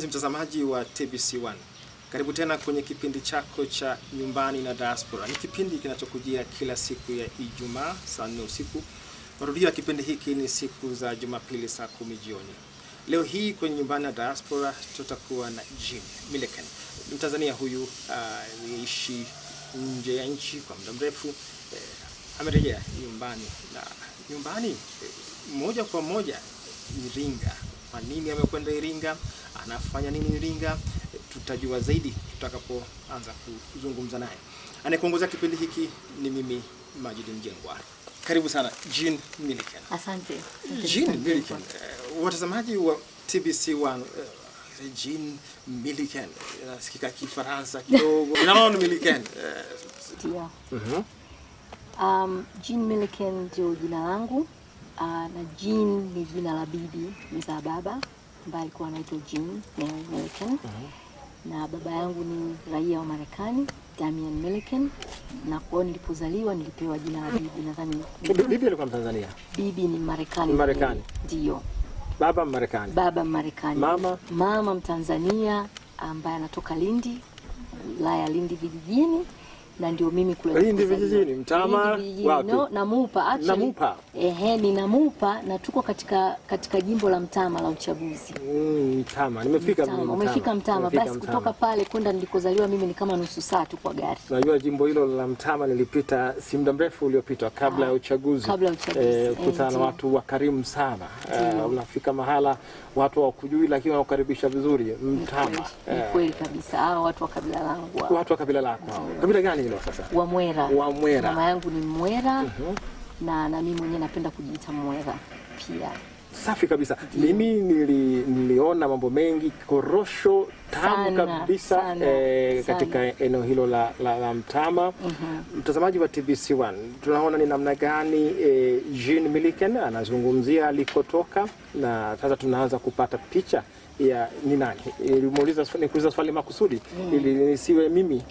Mpenzi mtazamaji wa TBC1, karibu tena kwenye kipindi chako cha Nyumbani na Diaspora. Ni kipindi kinachokujia kila siku ya Ijumaa saa 4 usiku. Marudio ya kipindi hiki ni siku za Jumapili saa 10 jioni. Leo hii kwenye Nyumbani na Diaspora tutakuwa na Jean Milliken. Mtanzania huyu ameishi nje ya nchi kwa muda mrefu. Amerejea nyumbani na nyumbani moja kwa moja Iringa. Kwa nini amekwenda Iringa? Anafanya nini Iringa? Tutajua zaidi tutakapoanza kuzungumza naye. Anayekuongoza kipindi hiki ni mimi Majid Mjengwa. Karibu sana Jean Milliken. Asante. Jean Milliken. Watazamaji wa TBC1, Jean Milliken. Nasikika Kifaransa kidogo. Unaona Milliken. Ndio. Jean Milliken ndio jina langu. Na Jean ni jina la bibi mzaa baba ambaye alikuwa anaitwa Jean Milliken. Na baba yangu ni raia wa Marekani, Damian Milliken, na kwa nilipozaliwa nilipewa jina la bibi. Nadhani bibi alikuwa Mtanzania. Bibi ni Marekani. Marekani. Ndio. Baba Marekani. Baba Marekani. Mama Mtanzania ambaye anatoka Lindi, wilaya Lindi vijijini. Na ndio mimi kule Lindi vijijini, Mtama, wapi? No, Namupa actually. Namupa. Ni Namupa na tuko katika jimbo la Mtama la uchaguzi. Mtama. Nimefika Mtama. Umefika Mtama. Basi kutoka pale kwenda nilikozaliwa mimi ni kama nusu saa tu kwa gari. Najua jimbo hilo la Mtama nilipita si muda mrefu uliopita kabla ya uchaguzi. Kabla ya uchaguzi. Kutana na watu wakarimu sana. Unafika mahala watu hawakujui lakini wanakukaribisha vizuri. Mtama. Ni kweli kabisa. Hao watu wa kabila langu. Watu wa kabila lako. Kabila gani hilo sasa? Wamwera. Wamwera. Mama yangu ni Mwera. Na mimi mwenyewe napenda kujiita Mwera pia. Safi kabisa. Mimi niliona mambo mengi, korosho tamu kabisa katika eneo hilo la Mtama. Mtazamaji wa TBC1, tunaona ni namna gani Jean Milliken anazungumzia alikotoka, na sasa tunaanza kupata picha ya ni nani. Nikuuliza swali makusudi ili nisiwe mimi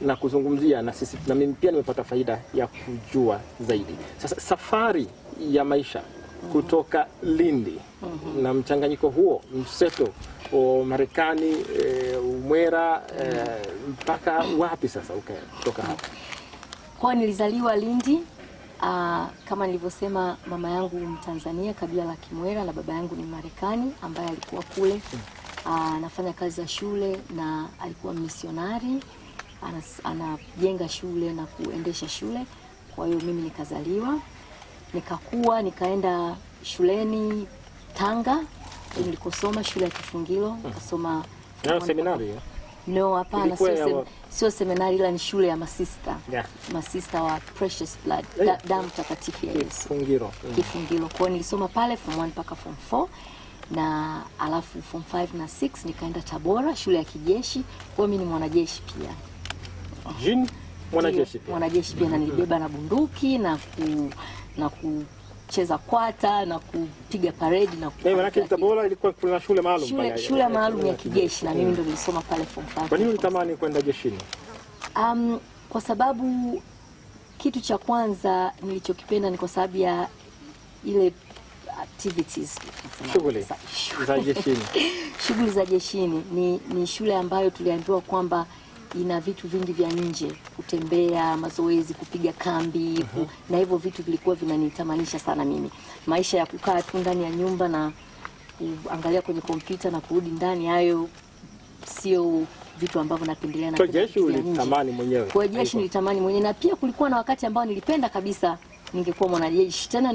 na kuzungumzia na sisi, na mimi pia nimepata faida ya kujua zaidi. Sasa safari ya maisha kutoka Lindi na mchanganyiko huo mseto wa Marekani, Umwera, mpaka wapi sasa kutoka hapo? Kwa nilizaliwa Lindi, kama nilivyosema, mama yangu Mtanzania kabila la Kimwera na baba yangu ni Marekani ambaye alikuwa kule anafanya kazi za shule na alikuwa misionari, anajenga shule na kuendesha shule. Kwa hiyo mimi nikazaliwa, nikakua, nikaenda shuleni Tanga, nilikosoma shule ya Kifungilo, nikasoma seminari. No, hapana, sio seminari, ila ni shule ya masista. Masista wa Precious Blood, damu takatifu ya Yesu. Kifungilo. Kwa nilisoma pale form 1 mpaka form 4, na alafu form 5 na 6 nikaenda Tabora, shule ya kijeshi. Kwa mimi ni mwanajeshi pia. Jean mwanajeshi pia. Mwanajeshi pia, na nilibeba na bunduki na kucheza kwata na kupiga parade na maana Tabora ilikuwa kuna shule maalum shule maalum ya kijeshi, na mimi ndio nilisoma pale form 5. Kwa nini ulitamani kwenda jeshini? Kwa sababu kitu cha kwanza nilichokipenda ni kwa sababu ya ile activities, shughuli za jeshini. Shughuli za jeshini ni shule ambayo tuliambiwa kwamba ina vitu vingi vya nje, kutembea, mazoezi, kupiga kambi, na hivyo vitu vilikuwa vinanitamanisha sana mimi. Maisha ya kukaa tu ndani ya nyumba na kuangalia kwenye kompyuta na kurudi ndani, hayo sio vitu ambavyo napendelea. Na jeshi ulitamani mwenyewe? Kwa jeshi nilitamani mwenyewe, na pia kulikuwa na wakati ambao nilipenda kabisa ningekuwa mwanajeshi. Tena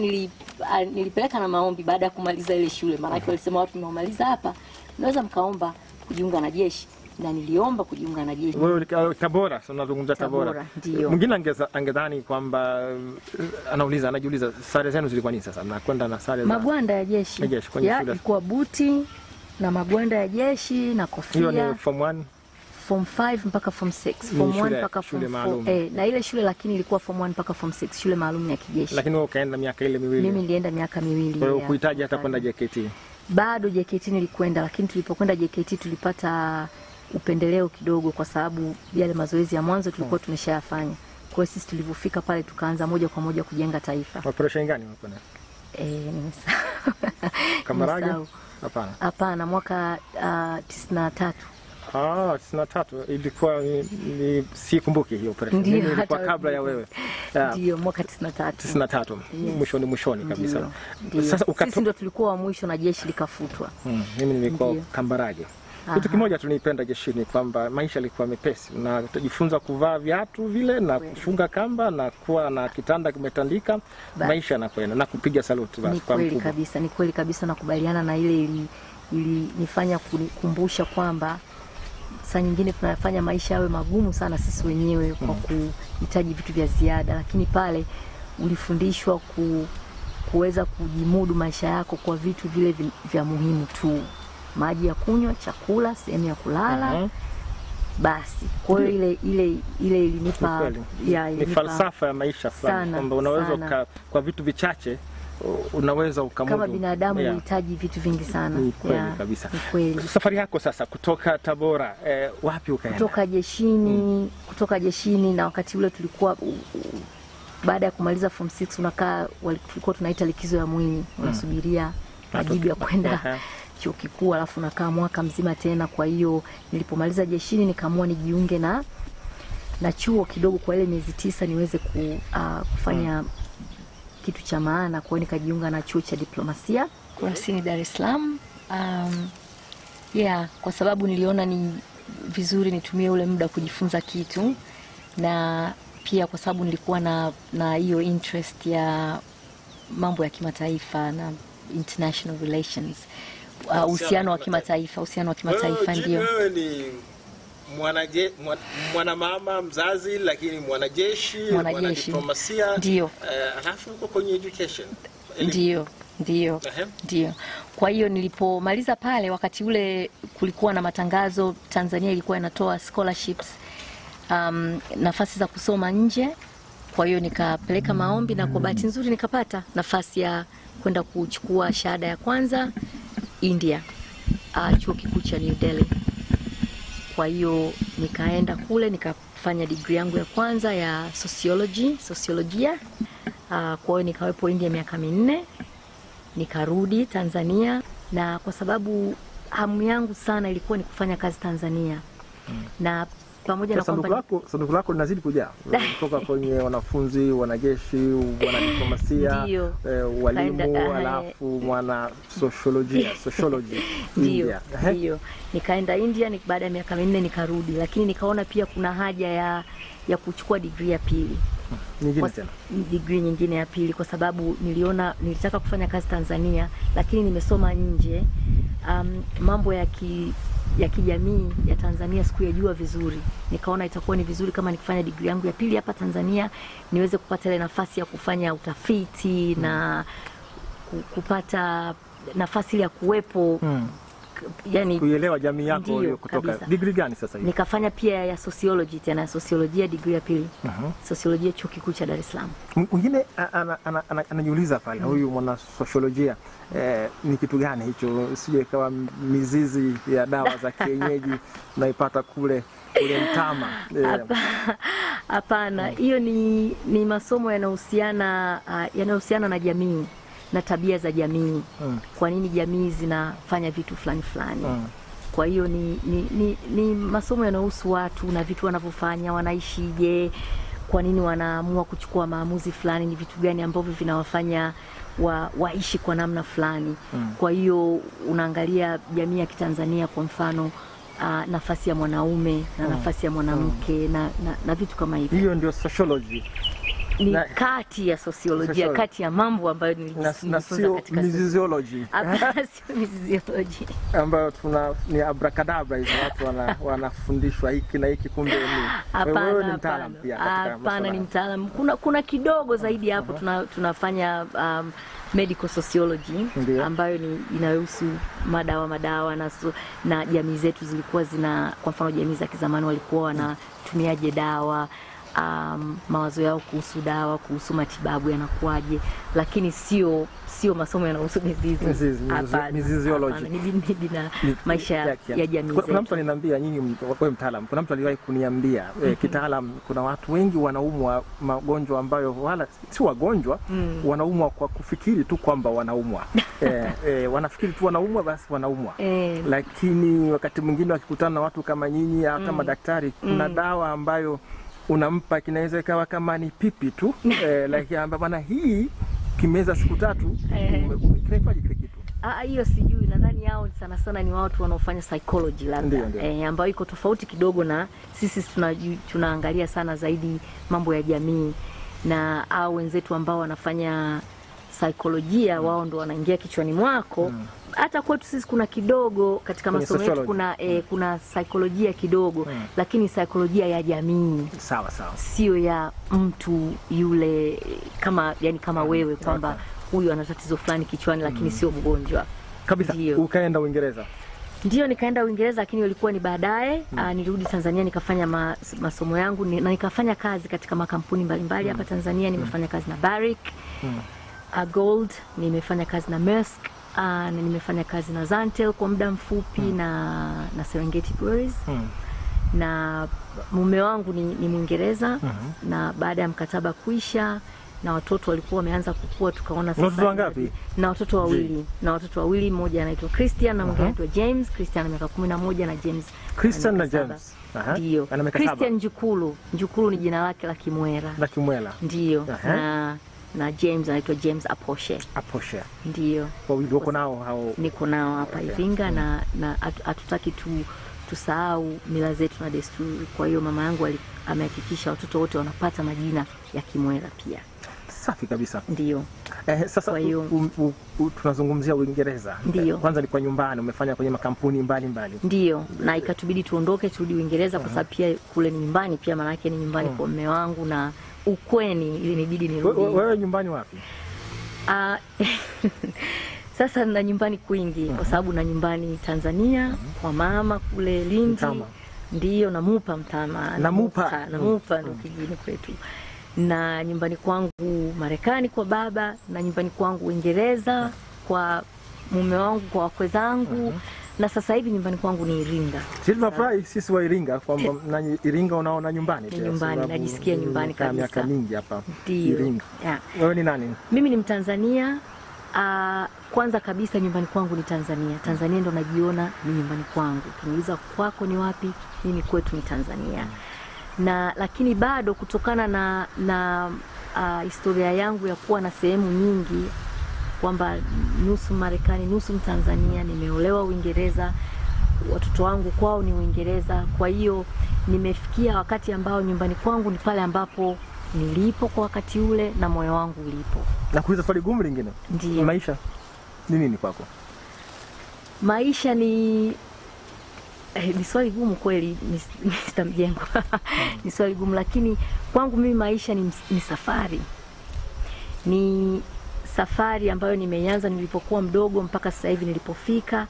nilipeleka na maombi baada ya kumaliza ile shule, maana walisema watu mnaomaliza hapa mnaweza mkaomba kujiunga na jeshi, na niliomba kujiunga na jeshi. Wewe Tabora, sasa unazungumza Tabora. Mwingine angedhani kwamba anajiuliza sare zenu zilikuwa nini sasa? Mnakwenda na sare za magwanda ya jeshi. Ilikuwa buti na magwanda ya jeshi na kofia. Hiyo ni form 1, form 5 mpaka form 6, form 1 mpaka form 4. Na ile shule lakini ilikuwa form 1 mpaka form 6, shule maalum ya kijeshi. Lakini wewe ukaenda miaka ile miwili? Mimi nilienda miaka miwili. Kwa hiyo kuhitaji hata kwenda JKT? Bado JKT nilikwenda, lakini tulipokwenda JKT tulipata upendeleo kidogo kwa sababu yale mazoezi ya mwanzo tulikuwa tumeshayafanya. Kwa hiyo sisi tulipofika pale tukaanza moja kwa moja kujenga taifa. Operation gani mlikuwa? Kambarage? Hapana. Hapana, mwaka 93. 93 ilikuwa ni sikumbuki hiyo operation. Ndiyo, ilikuwa kabla ya wewe. Ndio, mwaka 93. 93. Yes. Mwishoni kabisa. Sasa sisi ndio tulikuwa wa mwisho na jeshi likafutwa. Mimi nilikuwa Kambarage. Kitu kimoja tunipenda jeshini kwamba maisha yalikuwa mepesi. Unajifunza kuvaa viatu vile na kufunga kamba na kuwa na kitanda kimetandika, maisha yanakwenda na kupiga saluti basi kwa mkubwa. Ni kweli kabisa nakubaliana na ile nifanya kunikumbusha kwamba saa nyingine tunafanya maisha yawe magumu sana sisi wenyewe kwa kuhitaji vitu vya ziada, lakini pale ulifundishwa kuweza kujimudu maisha yako kwa vitu vile vya muhimu tu. Maji ya kunywa, chakula, sehemu ya kulala. Basi kwa hiyo ile ilinipa ni falsafa ya maisha fulani kwamba unaweza kwa vitu vichache unaweza ukamudu. Kama binadamu unahitaji vitu vingi sana. Ni kweli kabisa. Ni kweli. Safari yako sasa kutoka Tabora wapi ukaenda? Kutoka jeshini na wakati ule tulikuwa baada ya kumaliza form 6 tulikuwa tunaita likizo ya Mwinyi. Unasubiria majibu ya kwenda chuo kikuu, alafu nakaa mwaka mzima tena. Kwa hiyo nilipomaliza jeshini nikaamua nijiunge na chuo kidogo kwa ile miezi 9 niweze kufanya kitu cha maana. Kwa hiyo nikajiunga na chuo cha diplomasia Kurasini, Dar es Salaam. Kwa sababu niliona ni vizuri nitumie ule muda kujifunza kitu, na pia kwa sababu nilikuwa na hiyo interest ya mambo ya kimataifa na international relations. Uhusiano wa kimataifa ndio. Wewe ni mwana mama mzazi, lakini mwanajeshi, mwana diplomasia. Ndio. Alafu uko kwenye education. Ndio. Kwa hiyo nilipomaliza pale, wakati ule kulikuwa na matangazo, Tanzania ilikuwa inatoa scholarships, nafasi za kusoma nje. Kwa hiyo nikapeleka maombi na kwa bahati nzuri nikapata nafasi ya kwenda kuchukua shahada ya kwanza India, chuo kikuu cha New Delhi. Kwa hiyo nikaenda kule nikafanya degree yangu ya kwanza ya sociolojia. Kwa hiyo nikawepo India miaka 4, nikarudi Tanzania, na kwa sababu hamu yangu sana ilikuwa ni kufanya kazi Tanzania. Na pamoja na kwamba sanduku lako linazidi kujaa kutoka kwenye wanafunzi, wanajeshi, wanadiplomasia, walimu, alafu mwana sociology. Ndio. Nikaenda India, baada ya miaka 4 nikarudi, lakini nikaona pia kuna haja ya kuchukua degree ya pili. Degree nyingine ya pili, kwa sababu nilitaka kufanya kazi Tanzania, lakini nimesoma nje. Mambo ya kijamii ya Tanzania sikuyajua vizuri. Nikaona itakuwa ni vizuri kama nikifanya degree yangu ya pili hapa Tanzania niweze kupata ile nafasi ya kufanya utafiti na kupata nafasi ile ya kuwepo, yani kuelewa jamii yako hiyo. Kutoka degree gani sasa hivi? Nikafanya pia ya sociology, tena sociolojia degree ya pili. Sociolojia chuo kikuu cha Dar es Salaam. Mwingine anajiuliza pale, huyu mwana sociolojia ni kitu gani hicho? Sije kawa mizizi ya dawa za kienyeji naipata kule Mtama. Hapana, hiyo ni masomo yanahusiana na jamii na tabia za jamii. Kwa nini jamii zinafanya vitu fulani. Kwa hiyo ni masomo yanayohusu watu na vitu wanavyofanya, wanaishije, kwa nini wanaamua kuchukua maamuzi fulani, ni vitu gani ambavyo vinawafanya waishi kwa namna fulani. Kwa hiyo unaangalia jamii ya Kitanzania, kwa mfano nafasi ya mwanaume na nafasi ya mwanamke na vitu kama hivyo. Hiyo ndio sociology. Ni kati ya sociolojia, kati ya mambo ambayo nilijifunza katika miziziology. Sio miziziology Ambayo ni abracadabra hizo, watu wanafundishwa hiki na hiki, kumbe ni wewe ni mtaalamu pia katika. Hapana, ni mtaalamu. Kuna kidogo zaidi hapo. Tunafanya medical sociology ambayo inahusu madawa na jamii zetu zilikuwa kwa mfano jamii za kizamani walikuwa wanatumiaje dawa, mawazo yao kuhusu dawa, kuhusu matibabu yanakuaje, lakini sio masomo yanahusu miziziology. Ni maisha ya jamii. Kuna mtu aliniambia, nyinyi wewe mtaalamu, kuna mtu aliwahi kuniambia kitaalam, kuna watu wengi wanaumwa magonjwa ambayo wala si wagonjwa, wanaumwa kwa kufikiri tu kwamba wanaumwa. Wanafikiri tu wanaumwa, basi wanaumwa. Lakini wakati mwingine wakikutana na watu kama nyinyi au kama daktari, kuna dawa ambayo unampa kinaweza ikawa kama ni pipi tu, lakini bwana hii kimeza siku 3 kimefaje kile kitu. Hiyo sijui, nadhani hao sana ni watu wanaofanya psychology labda, ambayo iko tofauti kidogo na sisi. Tunaangalia sana zaidi mambo ya jamii, na au wenzetu ambao wanafanya saikolojia, wao ndo wanaingia kichwani mwako. Hata kwetu sisi kuna kidogo katika masomo yetu kuna saikolojia kidogo, lakini saikolojia ya jamii. Sawa. Sio ya mtu yule kama wewe kwamba huyu ana tatizo fulani kichwani, lakini sio mgonjwa. Kabisa. Ukaenda Uingereza? Ndio, nikaenda Uingereza, lakini ilikuwa ni baadaye. Nilirudi Tanzania nikafanya masomo yangu na nikafanya kazi katika makampuni mbalimbali hapa Tanzania. Nimefanya kazi na Barrick, Gold, nimefanya kazi na Maersk, na nimefanya kazi na Zantel kwa muda mfupi, na Serengeti Breweries. Na mume wangu ni Mwingereza, na baada ya mkataba kuisha na watoto walikuwa wameanza kukua, tukaona sasa. Watoto wangapi? Na watoto wawili, mmoja anaitwa Christian na mwingine anaitwa James. Christian ana miaka 11 na James. Christian na James. Ndio. Christian Njukulu ni jina lake la Kimwera. La Kimwera. Ndio. Na James anaitwa James Aposhe. Ndio. Wawili wako nao hao? Niko nao hapa Iringa, na hatutaki tusahau mila zetu na desturi. Kwa hiyo mama yangu amehakikisha watoto wote wanapata majina ya Kimwera pia. Safi kabisa. Ndio. Sasa tunazungumzia Uingereza. Kwanza ni kwa nyumbani, umefanya kwenye makampuni mbalimbali. Ndio. Na ikatubidi tuondoke turudi Uingereza kwa sababu pia kule ni nyumbani pia, maana yake ni nyumbani kwa mume wangu, na ukweni ili nibidi nirudi. Wewe nyumbani wapi? Sasa na nyumbani kwingi, kwa sababu na nyumbani Tanzania kwa mama kule Lindi. Mtama. Ndio, Namupa Mtama. Namupa ndio kijini kwetu. Na nyumbani kwangu Marekani kwa baba, na nyumbani kwangu Uingereza kwa mume wangu, kwa wakwe zangu. Na sasa hivi nyumbani kwangu ni Iringa. Sisi tunafurahi sisi wa Iringa kwamba na Iringa unaona nyumbani pia. Nyumbani, najisikia nyumbani kabisa. Miaka mingi hapa Iringa. Wewe ni nani? Mimi ni Mtanzania. Kwanza kabisa nyumbani kwangu ni Tanzania. Tanzania ndo najiona ni nyumbani kwangu. Kuniuliza kwako ni wapi? Mimi kwetu ni Tanzania. Lakini bado kutokana na historia yangu ya kuwa na sehemu nyingi, kwamba nusu Marekani, nusu Mtanzania, nimeolewa Uingereza, watoto wangu kwao ni Uingereza. Kwa hiyo nimefikia wakati ambao nyumbani kwangu ni pale ambapo nilipo kwa wakati ule na moyo wangu ulipo. Na kuuliza swali gumu lingine. Ndiyo. Maisha ni nini kwako? Maisha ni swali gumu kweli, Mr. Mjengo. Ni swali gumu, lakini kwangu mimi maisha ni safari. Ni safari ambayo nimeanza nilipokuwa mdogo mpaka sasa hivi nilipofika.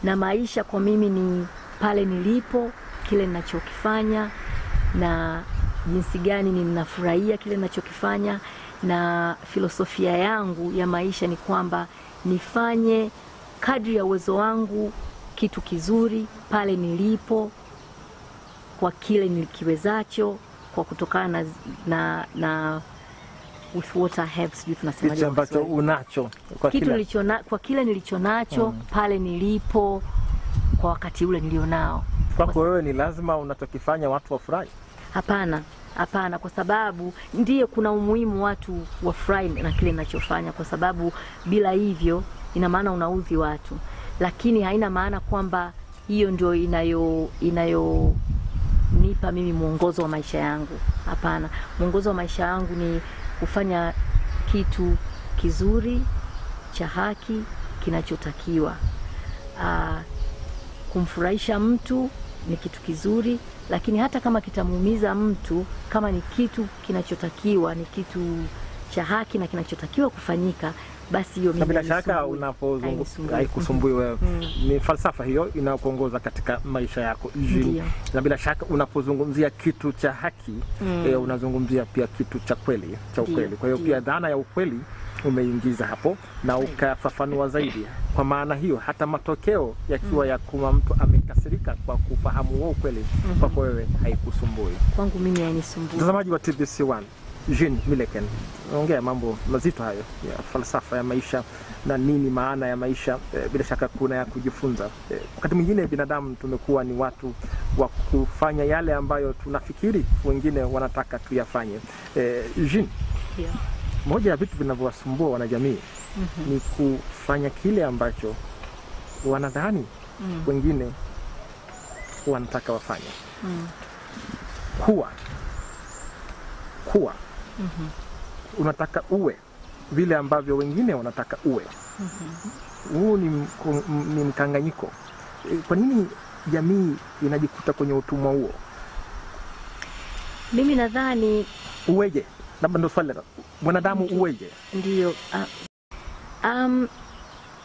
Na maisha kwa mimi ni pale nilipo, kile ninachokifanya, na jinsi gani ninafurahia kile ninachokifanya. Na filosofia yangu ya maisha ni kwamba nifanye kadri ya uwezo wangu kitu kizuri pale nilipo, kwa kile nilikiwezacho, kwa kutokana na with what I have, sijui tunasemaje, kitu ambacho unacho, kwa kile nilichonacho pale nilipo, kwa wakati ule nilionao. Kwako wewe ni lazima unachokifanya watu wafurahi? Hapana, kwa sababu ndiyo kuna umuhimu watu wafurahi na kile ninachofanya, kwa sababu bila hivyo ina maana unaudhi watu. Lakini haina maana kwamba hiyo ndio inayonipa mimi mwongozo wa maisha yangu. Hapana, mwongozo wa maisha yangu ni kufanya kitu kizuri, cha haki, kinachotakiwa. Kumfurahisha mtu ni kitu kizuri, lakini hata kama kitamuumiza mtu, kama ni kitu kinachotakiwa, ni kitu cha haki na kinachotakiwa kufanyika, basi hiyo mimi bila shaka unapozungumza haikusumbui wewe. Ni falsafa hiyo inayokuongoza katika maisha yako. Na bila shaka unapozungumzia kitu cha haki unazungumzia pia kitu cha kweli, cha ukweli. Kwa hiyo pia dhana ya ukweli umeingiza hapo na ukafafanua zaidi. Kwa maana hiyo hata matokeo yakiwa ya kuwa mtu amekasirika kwa kufahamu huo ukweli, kwa wewe haikusumbui. Kwangu mimi hainisumbui. Mtazamaji wa TBC1, Jean Mileken ongea mambo mazito hayo ya falsafa ya maisha na nini maana ya maisha. Bila shaka kuna ya kujifunza. Wakati mwingine binadamu tumekuwa ni watu wa kufanya yale ambayo tunafikiri wengine wanataka tuyafanye. Jean, moja ya vitu vinavyowasumbua wanajamii ni kufanya kile ambacho wanadhani wengine wanataka wafanye. Kuwa unataka uwe vile ambavyo wengine wanataka uwe. Huu ni mkanganyiko. Kwa nini jamii inajikuta kwenye utumwa huo? Mimi nadhani uweje? Labda ndo swali. Mwanadamu uweje? Ndio.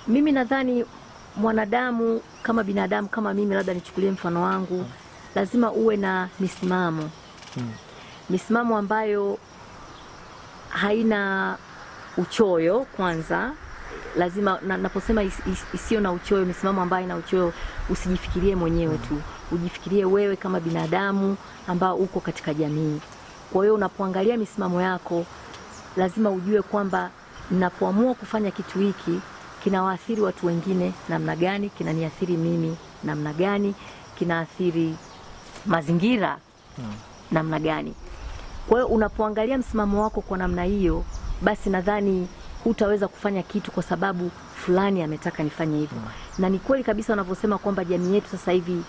Mimi nadhani mwanadamu kama binadamu kama mimi, labda nichukulie mfano wangu, lazima uwe na misimamo. Misimamo ambayo haina uchoyo kwanza. Lazima naposema isiyo na uchoyo, misimamo ambayo haina uchoyo, usijifikirie mwenyewe tu. Ujifikirie wewe kama binadamu ambao uko katika jamii. Kwa hiyo unapoangalia misimamo yako, lazima ujue kwamba ninapoamua kufanya kitu hiki kinawaathiri watu wengine namna gani, kinaniathiri mimi namna gani, kinaathiri mazingira namna gani. Kwa hiyo unapoangalia msimamo wako kwa namna hiyo, basi nadhani hutaweza kufanya kitu kwa sababu fulani ametaka nifanye hivyo. Na ni kweli kabisa wanavyosema kwamba jamii yetu sasa hivi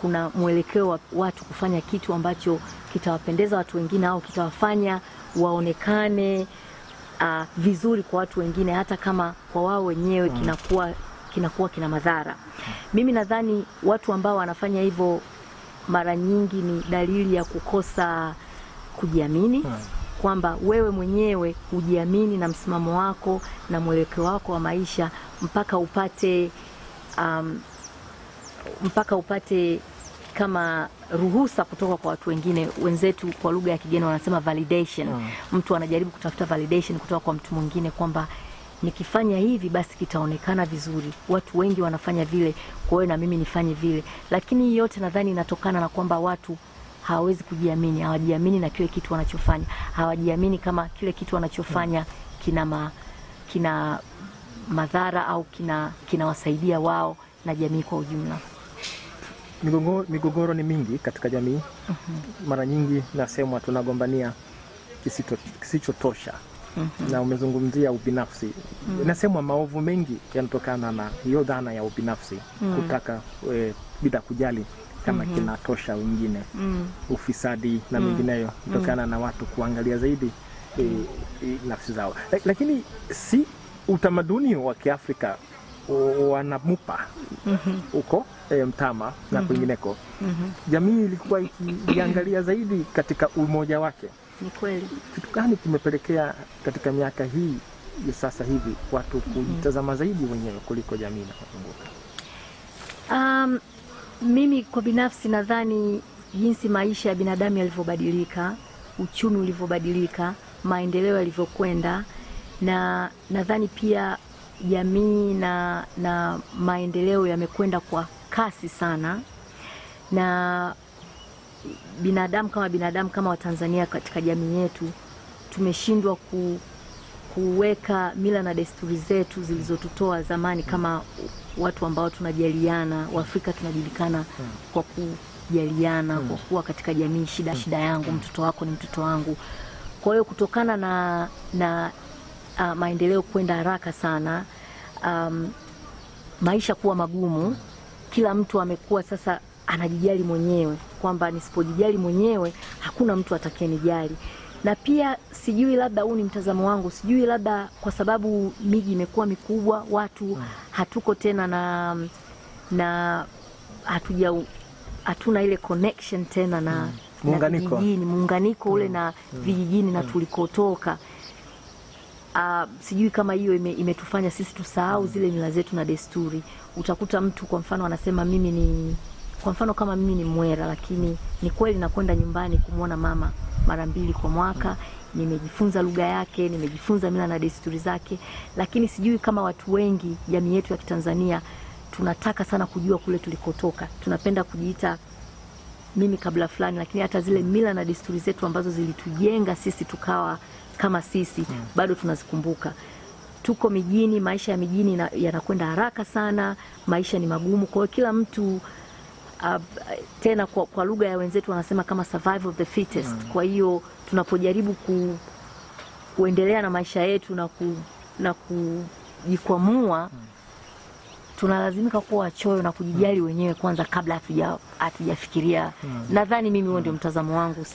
kuna mwelekeo wa watu kufanya kitu ambacho kitawapendeza watu wengine au kitawafanya waonekane vizuri kwa watu wengine, hata kama kwa wao wenyewe kinakuwa kina madhara. Mimi nadhani watu ambao wanafanya hivyo mara nyingi ni dalili ya kukosa kujiamini, kwamba wewe mwenyewe hujiamini na msimamo wako na mwelekeo wako wa maisha mpaka upate kama ruhusa kutoka kwa watu wengine. Wenzetu kwa lugha ya kigeni wanasema validation. Mtu anajaribu kutafuta validation kutoka kwa mtu mwingine kwamba nikifanya hivi basi kitaonekana vizuri. Watu wengi wanafanya vile, kwa hiyo na mimi nifanye vile. Lakini yote nadhani inatokana na kwamba watu hawawezi kujiamini, hawajiamini na kile kitu wanachofanya. Hawajiamini kama kile kitu wanachofanya kina madhara au kinawasaidia wao na jamii kwa ujumla. Migogoro ni mingi katika jamii. Mara nyingi nasemwa tunagombania kisichotosha. Na umezungumzia ubinafsi. Nasemwa maovu mengi yanatokana na hiyo dhana ya ubinafsi, kutaka bila kujali kama kinatosha wengine. Ufisadi na mengineyo kutokana na watu kuangalia zaidi nafsi zao. Lakini si utamaduni wa Kiafrika wanamupa uko Mtama na kwingineko. Jamii ilikuwa ikiangalia zaidi katika umoja wake. Ni kweli. Kitu gani kimepelekea katika miaka hii sasa hivi watu kujitazama zaidi wenyewe kuliko jamii na kuzunguka? Mimi kwa binafsi nadhani jinsi maisha ya binadamu yalivyobadilika, uchumi ulivyobadilika, maendeleo yalivyokwenda, na nadhani pia jamii na maendeleo yamekwenda kwa kasi sana, na binadamu kama Watanzania katika jamii yetu tumeshindwa kuweka mila na desturi zetu zilizotutoa zamani kama watu ambao tunajaliana. Waafrika tunajulikana kwa kujaliana, kwa kuwa katika jamii shida yangu, mtoto wako ni mtoto wangu. Kwa hiyo kutokana na maendeleo kwenda haraka sana, maisha kuwa magumu, kila mtu amekuwa sasa anajijali mwenyewe, kwamba nisipojijali mwenyewe hakuna mtu atakayenijali. Na pia sijui, labda huu ni mtazamo wangu, sijui labda kwa sababu miji imekuwa mikubwa, watu hatuko tena na hatuna ile connection tena na vijijini, muunganiko ule na vijijini na tulikotoka. sijui kama hiyo imetufanya sisi tusahau zile mila zetu na desturi. Utakuta mtu kwa mfano anasema kwa mfano kama mimi ni Mwera, lakini ni kweli nakwenda nyumbani kumwona mama mara 2 kwa mwaka, nimejifunza lugha yake, nimejifunza mila na desturi zake, lakini sijui kama watu wengi jamii yetu ya Kitanzania tunataka sana kujua kule tulikotoka. Tunapenda kujiita mimi kabla fulani, lakini hata zile mila na desturi zetu ambazo zilitujenga sisi tukawa kama sisi bado tunazikumbuka. Tuko mijini, maisha ya mijini yanakwenda haraka sana, maisha ni magumu, kwa kila mtu tena kwa lugha ya wenzetu wanasema kama survival of the fittest. Kwa hiyo tunapojaribu kuendelea na maisha yetu na kujikwamua, tunalazimika kuwa wachoyo na kujijali wenyewe kwanza kabla hatujafikiria. Nadhani mimi huo ndio mtazamo wangu.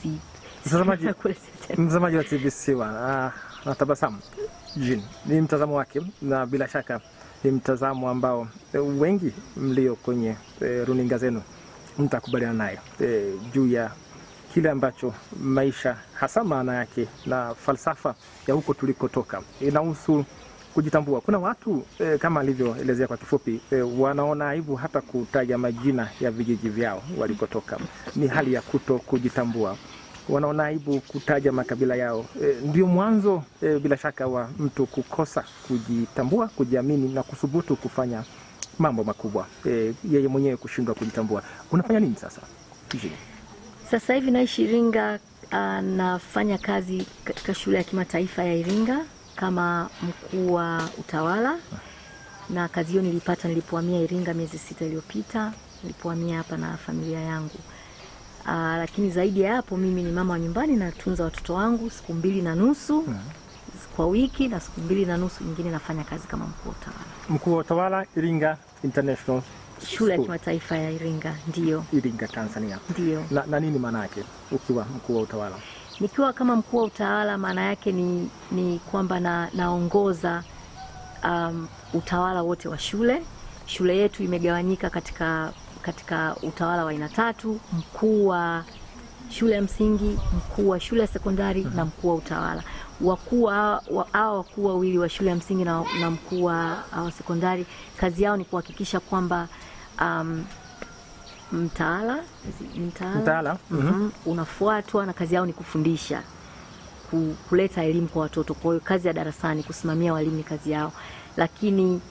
Mtazamaji wa TBC1 natabasamu. Jean, ni mtazamo wake, na bila shaka ni mtazamo ambao wengi mlio kwenye runinga zenu mtakubaliana naye juu ya kile ambacho maisha hasa maana yake na falsafa ya huko tulikotoka inahusu kujitambua. Kuna watu kama alivyoelezea kwa kifupi, wanaona aibu hata kutaja majina ya vijiji vyao walikotoka. Ni hali ya kuto kujitambua. Wanaona aibu kutaja makabila yao. Ndio mwanzo bila shaka wa mtu kukosa kujitambua, kujiamini na kusubutu kufanya mambo makubwa. Yeye mwenyewe kushindwa kujitambua. Unafanya nini sasa? Sasa hivi naishi Iringa, nafanya kazi katika shule ya kimataifa ya Iringa kama mkuu wa utawala, na kazi hiyo nilipata nilipohamia Iringa miezi 6 iliyopita, nilipohamia hapa na familia yangu. Lakini zaidi ya hapo mimi ni mama wa nyumbani, natunza watoto wangu siku 2.5 kwa wiki, na siku 2.5 nyingine nafanya kazi kama mkuu wa utawala. Mkuu wa utawala Iringa International Shule ya kimataifa ya Iringa, ndio. Iringa, Tanzania. Ndio. Na nini maana yake ukiwa mkuu wa utawala? Nikiwa kama mkuu wa utawala maana yake ni kwamba naongoza utawala wote wa shule. Shule yetu imegawanyika katika utawala wa aina 3: mkuu wa shule ya msingi, mkuu wa shule ya sekondari na mkuu wa utawala. Wakuu wawili wa shule ya msingi na mkuu wa sekondari, kazi yao ni kuhakikisha kwamba mtaala unafuatwa, na kazi yao ni kufundisha, kuleta elimu kwa watoto. Kwa hiyo kazi ya darasani, kusimamia walimu, kazi yao. Lakini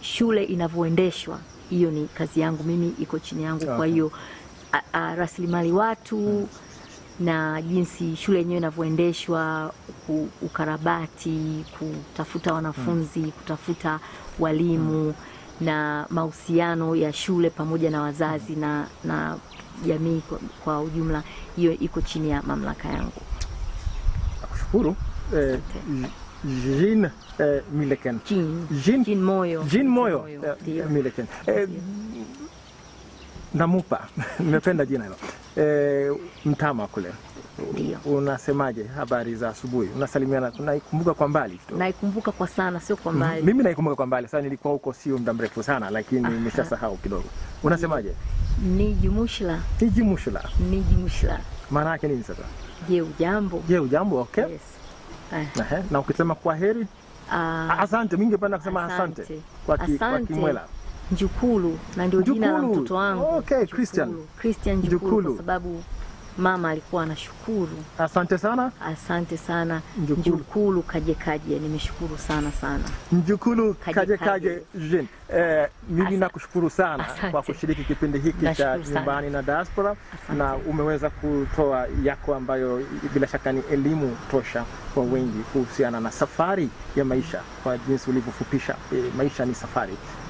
shule inavyoendeshwa, hiyo ni kazi yangu mimi, iko chini yangu. Kwa hiyo rasilimali watu na jinsi shule yenyewe inavyoendeshwa, ukarabati, kutafuta wanafunzi, kutafuta walimu, na mahusiano ya shule pamoja na wazazi na jamii kwa ujumla, hiyo iko chini ya mamlaka yangu. Nakushukuru. Jean Mileken. Jean Moyo Mileken. Namupa. Nimependa jina hilo. Mtama kule. Ndio. Unasemaje habari za asubuhi? Unasalimiana, naikumbuka kwa mbali tu. Naikumbuka kwa sana, sio kwa mbali. Mimi naikumbuka kwa mbali. Sasa nilikuwa huko sio muda mrefu sana, lakini nimeshasahau kidogo. Unasemaje? Ni Jumushla. Maana yake nini sasa? Je, ujambo? Okay. Yes. Na ukisema kwa heri? Asante, mimi ningependa kusema asante. Kwa Kimwela. Njukulu, na ndio jina la mtoto wangu. Okay, Christian Njukulu, kwa sababu mama alikuwa anashukuru. Asante sana. Asante sana. Njukulu kaje. Nimeshukuru sana. Njukulu kaje. Jean, mimi nakushukuru sana kwa kushiriki kipindi hiki cha Nyumbani na Diaspora. Na umeweza kutoa yako ambayo bila shaka ni elimu tosha kwa wengi kuhusiana na safari ya maisha, kwa jinsi ulivyofupisha. Maisha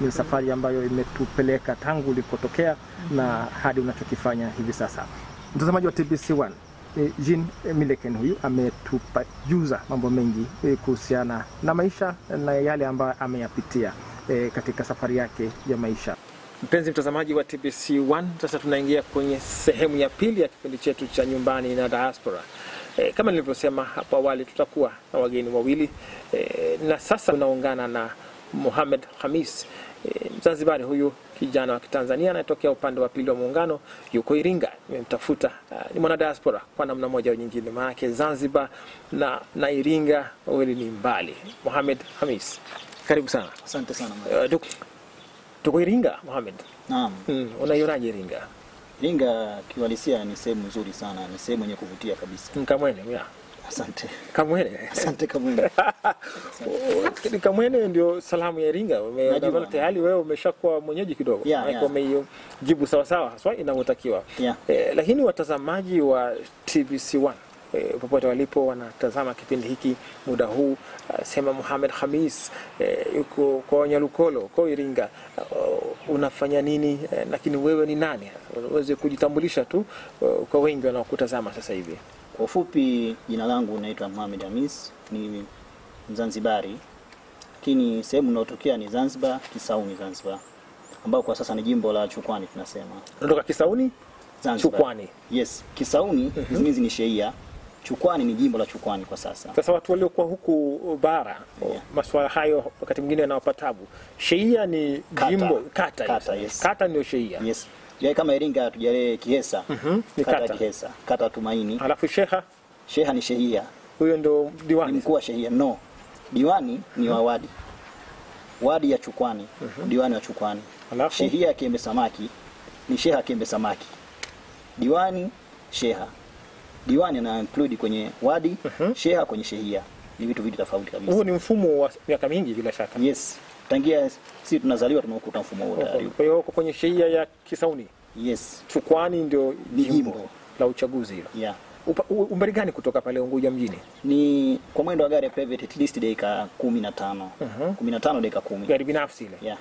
ni safari ambayo imetupeleka tangu ulikotokea na hadi unachokifanya hivi sasa. Mtazamaji wa TBC1, Jean Mileken huyu ametupajuza mambo mengi kuhusiana na maisha na yale ambayo ameyapitia katika safari yake ya maisha. Mpenzi mtazamaji wa TBC1, sasa tunaingia kwenye sehemu ya pili ya kipindi chetu cha Nyumbani na Diaspora. Kama nilivyosema hapo awali, tutakuwa na wageni wawili, na sasa tunaungana na Mohamed Khamis. Mzanzibari huyu kijana wa Kitanzania anatokea upande wa pili wa muungano, yuko Iringa. Nimemtafuta, ni mwana diaspora kwa namna moja au nyingine, maana Zanzibar na Iringa wali ni mbali. Mohamed Khamis, karibu sana. Asante sana. Tuko Iringa, Mohamed. Naam. Unaionaje Iringa? Iringa kiwalisia ni sehemu nzuri sana, ni sehemu yenye kuvutia kabisa. Kamwene, ya. Asante. Kamwene. Asante Kamwene. Kamwene ndio salamu ya Iringa. Umeona tayari wewe umeshakuwa mwenyeji kidogo. Umejibu sawa sawa haswa inavyotakiwa. Lakini watazamaji wa TBC1 popote walipo wanatazama kipindi hiki muda huu, sema Mohamed Khamis yuko kwa Nyalukolo, kwa Iringa, unafanya nini, lakini wewe ni nani? Uweze kujitambulisha tu kwa wengi wanaokutazama sasa hivi. Kwa ufupi, jina langu naitwa Mohamed Khamis, ni Mzanzibari. Lakini sehemu ninayotokea ni Zanzibar, Kisauni Zanzibar, ambao kwa sasa ni jimbo la Chukwani tunasema. Unatoka Kisauni? Zanzibar. Chukwani. Yes, Kisauni hizi ni Sheia. Chukwani ni jimbo la Chukwani kwa sasa. Sasa watu waliokuwa huku bara, masuala hayo wakati mwingine yanawapa tabu. Sheia ni jimbo kata. Yes. Kata ndio Sheia. Yes. Ya kama Iringa tujalie Kihesa. Ni kata Kihesa, kata Tumaini. Alafu Sheha ni Shehia. Huyo ndio diwani. Ni mkuu wa Shehia. No. Diwani ni wa wadi. Wadi ya Chukwani. Diwani wa Chukwani. Alafu Shehia Kiembe Samaki ni Sheha Kiembe Samaki. Diwani Sheha. Diwani na include kwenye wadi, Sheha kwenye Shehia. Ni vitu tofauti kabisa. Huu ni mfumo wa miaka mingi bila shaka. Yes. Tangia sisi tunazaliwa tumekuta mfumo huo tayari. Kwa hiyo kwenye Shehia ya Kisauni. Yes. Chukwani ndio jimbo la uchaguzi hilo. Yeah. Umbali gani kutoka pale Unguja mjini? Ni kwa mwendo wa gari private at least dakika 15. 15 dakika 10. Gari binafsi ile. Yeah.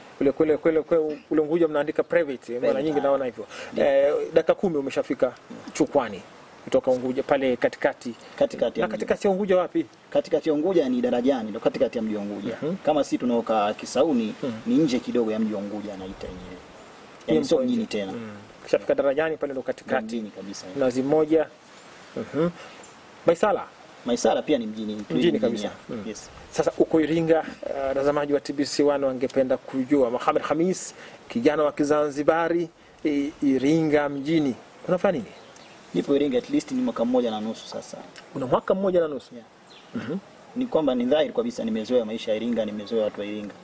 Kule Unguja mnaandika private, mara nyingi naona hivyo. Dakika 10 umeshafika Chukwani. Kutoka Unguja pale katikati ya Unguja wapi? Katikati ya Unguja ni Darajani, ndio katikati ya mji wa Unguja. Kama sisi tunaoka Kisauni ni nje kidogo ya mji wa Unguja anaita yenyewe. Yaani sio mjini tena. Kishafika Darajani pale ndo katikati kabisa. Nazi moja. Maisara pia ni mjini kabisa. Yes. Sasa uko Iringa, watazamaji wa TBC1 wangependa kujua Mohamed Khamis, kijana wa Kizanzibari, Iringa mjini. Unafanya nini? Nipo Iringa at least ni mwaka 1.5 sasa. Una mwaka 1.5? Yeah. Ni kwamba ni dhahiri kabisa nimezoea maisha ya Iringa, nimezoea watu wa Iringa.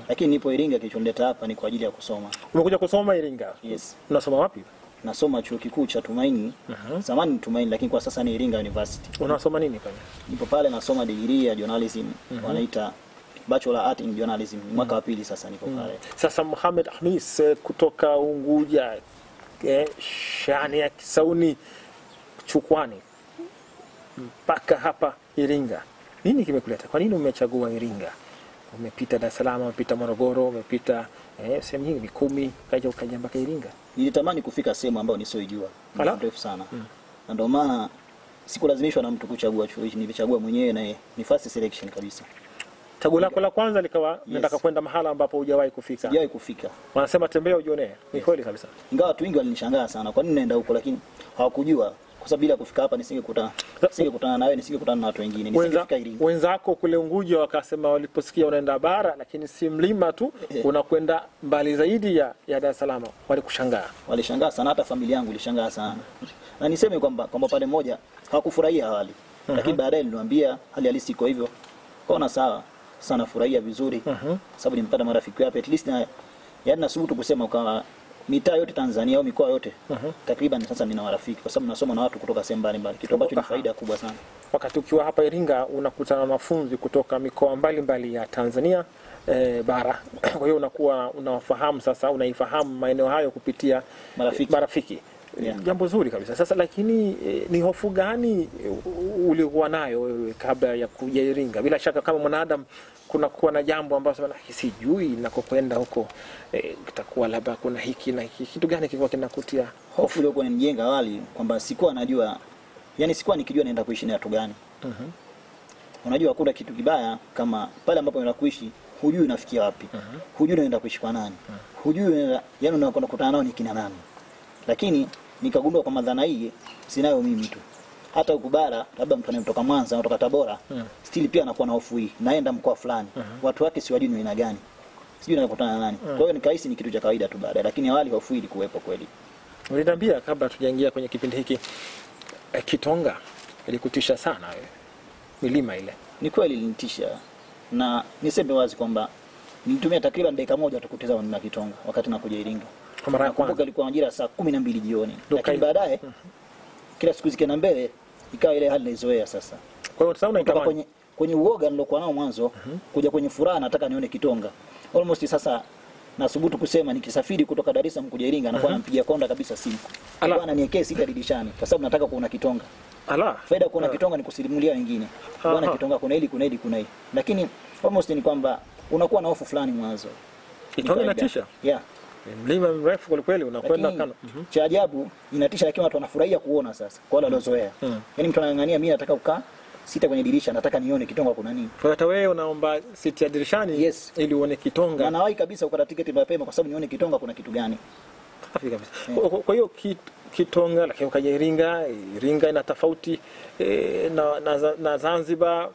Lakini nipo Iringa, kilichonileta hapa ni kwa ajili ya kusoma. Umekuja kusoma Iringa? Yes. Unasoma wapi? Nasoma chuo kikuu cha Tumaini. Zamani ni Tumaini lakini kwa sasa ni Iringa University. Unasoma nini pale? Nipo pale nasoma degree ya journalism. Wanaita Bachelor Art in Journalism. Mwaka wa pili sasa nipo pale. Sasa Mohamed Khamis kutoka Unguja, shani ya Kisauni, Chukwani mpaka hapa Iringa. Nini kimekuleta? Kwa nini umechagua Iringa? Umepita Dar es Salaam, umepita Morogoro, umepita sehemu nyingi Mikumi, ukaja mpaka Iringa. Nilitamani kufika sehemu ambayo nisioijua. Ni ndefu sana. Na ndio maana sikulazimishwa na mtu kuchagua chuo hichi, nilichagua mwenyewe na ni first selection kabisa. Chaguo lako la kwanza likawa nataka kwenda mahala ambapo hujawahi kufika. Sijawahi kufika. Wanasema tembea ujionee. Ni kweli kabisa. Ingawa watu wengi walinishangaa sana, kwa nini naenda huko, lakini hawakujua kwa sababu bila kufika hapa nisingekutana na wewe, nisingekutana na watu wengine, nisingefika Iringa. Wenzako kule Unguja wakasema waliposikia unaenda bara lakini si mlima tu, unakwenda mbali zaidi ya Dar es Salaam, walikushangaa. Walishangaa sana, hata familia yangu ilishangaa sana. Na niseme kwamba pale moja hawakufurahia awali. Lakini baadaye niliwaambia hali halisi iko hivyo. Kaona sawa, sana furahia vizuri. Sababu nimepata marafiki hapa at least yaani nasubutu kusema kwa mitaa yote Tanzania au mikoa yote takriban sasa nina marafiki kwa sababu nasoma na watu kutoka sehemu mbalimbali, kitu ambacho ni faida kubwa sana. Wakati ukiwa hapa Iringa unakutana na mafunzi kutoka mikoa mbalimbali ya Tanzania bara. Kwa hiyo unakuwa unawafahamu sasa, unaifahamu maeneo hayo kupitia marafiki. Jambo zuri kabisa. Sasa lakini ni hofu gani ulikuwa nayo wewe kabla ya kuja Iringa? Bila shaka kama mwanadamu kuwa na jambo ambalo sijui nakokwenda huko kitakuwa labda kuna hiki na hiki. Kitu gani kilikuwa kinakutia hofu? Ilikuwa nijenga awali kwamba sikuwa najua, yani sikuwa nikijua naenda kuishi na watu gani. Unajua kuna kitu kibaya kama pale ambapo unaenda kuishi hujui unafikia wapi. Hujui unaenda kuishi kwa nani. Hujui yani unakwenda kukutana nao ni kina nani. Lakini nikagundua kwa madhana hii sinayo mimi tu. Hata ukubara labda mtu anayetoka Mwanza, kutoka Tabora, still pia anakuwa na hofu hii. Naenda mkoa fulani. Watu wake si wajui ni aina gani. sijui nakutana na nani. Kwa hiyo nikahisi ni kitu cha kawaida tu baadaye, lakini awali hofu ilikuwepo kweli. Uliniambia kabla tujaingia kwenye kipindi hiki Kitonga ilikutisha sana wewe. Milima ile. Ni kweli ilinitisha. Na niseme wazi kwamba nilitumia takriban dakika moja tu kutazama mlima Kitonga wakati nakuja Iringa. Kwa mara ya kwanza ilikuwa majira saa 12 jioni. Lakini baadaye kila siku zikienda mbele ikawa ile hali naizoea sasa. Kwa hiyo sasa unaitamani kwenye uoga nilokuwa nao mwanzo kuja kwenye furaha nataka nione Kitonga. Almost sasa nasubutu kusema nikisafiri kutoka Dar es Salaam kuja Iringa nakuwa nampigia konda kabisa simu. Bwana niwekee sita dirishani kwa sababu nataka kuona Kitonga. Faida kuona Kitonga ni kusilimulia wengine. Bwana Kitonga kuna hili kuna hili kuna hili. Lakini almost ni kwamba unakuwa na hofu fulani mwanzo. Kitonga inatisha. Yeah. Mlima mrefu kwa kweli unakwenda kana. Cha ajabu inatisha lakini watu wanafurahia kuona sasa. Kwa wale waliozoea. Yaani mtu anang'ang'ania mimi nataka kukaa sita kwenye dirisha nataka nione Kitonga kuna nini. Kwa hata wewe unaomba siti ya dirishani yes, ili uone Kitonga. Na nawahi kabisa ukata tiketi mapema kwa sababu nione Kitonga kuna kitu gani. Safi kabisa. Kwa hiyo Kitonga lakini ukaja Iringa, Iringa ina tofauti na Zanzibar.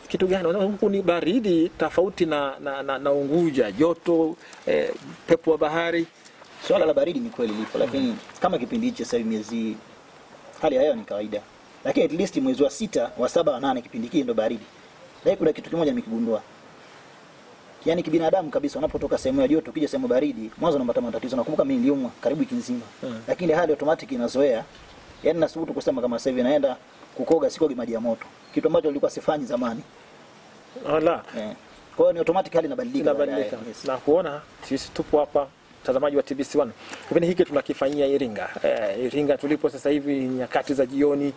Kitu gani? Huku ni baridi tofauti na Unguja, joto, pepo wa bahari. Swala la baridi ni kweli lipo lakini kama kipindi hichi sasa miezi hali ya hewa ni kawaida. Lakini at least mwezi wa 6, wa 7, wa 8 kipindi hiki ndo baridi. Lakini kuna kitu kimoja nimekigundua. Yaani kibinadamu kabisa unapotoka sehemu ya joto ukija sehemu baridi, mwanzo unapata matatizo. Nakumbuka mimi niliumwa karibu wiki nzima. Lakini hali automatic inazoea. Yaani nasubutu kusema kama sasa hivi naenda kukoga sikogi maji ya moto. Kitu ambacho nilikuwa sifanyi zamani. Ala. Kwa hiyo ni automatic hali inabadilika. Yes. Na kuona sisi tupo hapa mtazamaji wa TBC1. Kipindi hiki tunakifanyia Iringa. Iringa tulipo sasa hivi nyakati za jioni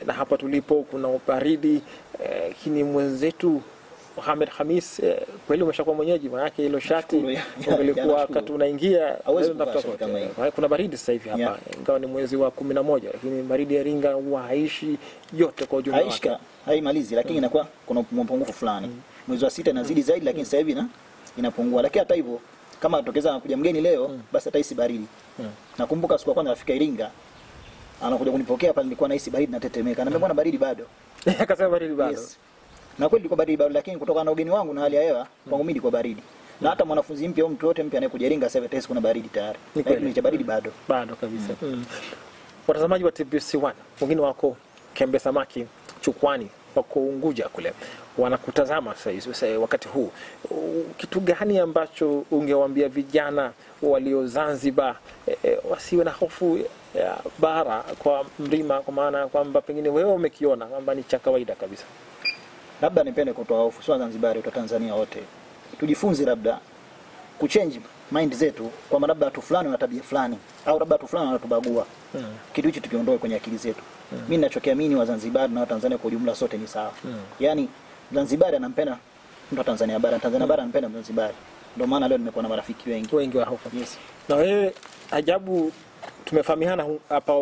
na hapa tulipo kuna baridi lakini mwenzetu Mohamed Khamis kweli umeshakuwa mwenyeji maana yake hilo shati ungelikuwa wakati unaingia kuna baridi sasa hivi hapa ingawa ni mwezi wa 11 lakini baridi ya Iringa huwa haishi yote kwa ujumla wake. Haimalizi lakini inakuwa kuna upungufu fulani. Mwezi wa 6 inazidi zaidi lakini sasa hivi inapungua. Lakini hata hivyo kama atokeza kuja mgeni leo basi atahisi baridi. Nakumbuka siku ya kwanza nafika Iringa anakuja kunipokea pale nilikuwa nahisi baridi natetemeka. Na mbona baridi bado? Akasema baridi bado. Yes. Na kweli ilikuwa baridi bado lakini kutokana na ugeni wangu na hali ya hewa kwangu mimi ilikuwa baridi. Na hata mwanafunzi mpya au mtu wote mpya anayekuja Iringa sasa hivi kuna baridi tayari. Lakini cha baridi bado. Bado kabisa. Watazamaji wa TBC1 wengine wako Kembe Samaki Chukwani wako Unguja kule wanakutazama sasa wakati huu. Kitu gani ambacho ungewaambia vijana walio Zanzibar wasiwe na hofu ya bara kwa mlima kwa maana kwamba pengine wewe umekiona kwamba ni cha kawaida kabisa? Labda nipende kutoa hofu sio Zanzibar au Tanzania wote. Tujifunze labda kuchange mind zetu kwamba labda watu fulani wana tabia fulani au labda watu fulani wanatubagua. Kitu hicho tukiondoe kwenye akili zetu. Mimi ninachokiamini wa Zanzibar na Tanzania kwa ujumla sote ni sawa. Yaani Zanzibar anampenda mtu wa Tanzania bara, Tanzania bara anampenda Zanzibar. Ndio maana leo nimekuwa na marafiki wengi wa huko. Yes. Na wewe ajabu tumefahamiana hapa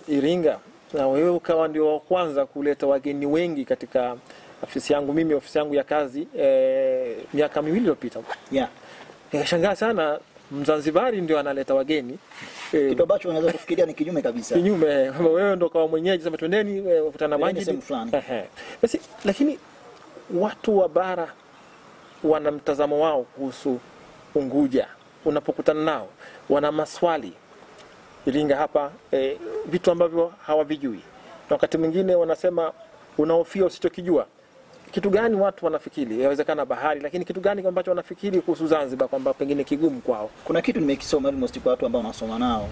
Iringa na wewe ukawa ndio wa kwanza kuleta wageni wengi katika ofisi yangu ya kazi miaka 2 iliyopita. Yeah. Nikashangaa sana Mzanzibari ndio analeta wageni. Kitu ambacho unaweza kufikiria ni kinyume kabisa. Kinyume, wewe ndio kwa mwenyeji sema twendeni kukutana maji. Basi lakini watu wa bara wana mtazamo wao kuhusu Unguja. Unapokutana nao wana maswali. Iringa hapa vitu ambavyo hawavijui. Na wakati mwingine wanasema unahofia usichokijua. Kitu gani watu wanafikiri? Inawezekana bahari lakini kitu gani ambacho wanafikiri kuhusu Zanzibar kwamba pengine kigumu kwao? Kuna kitu nimekisoma almost kwa watu ambao wanasoma nao.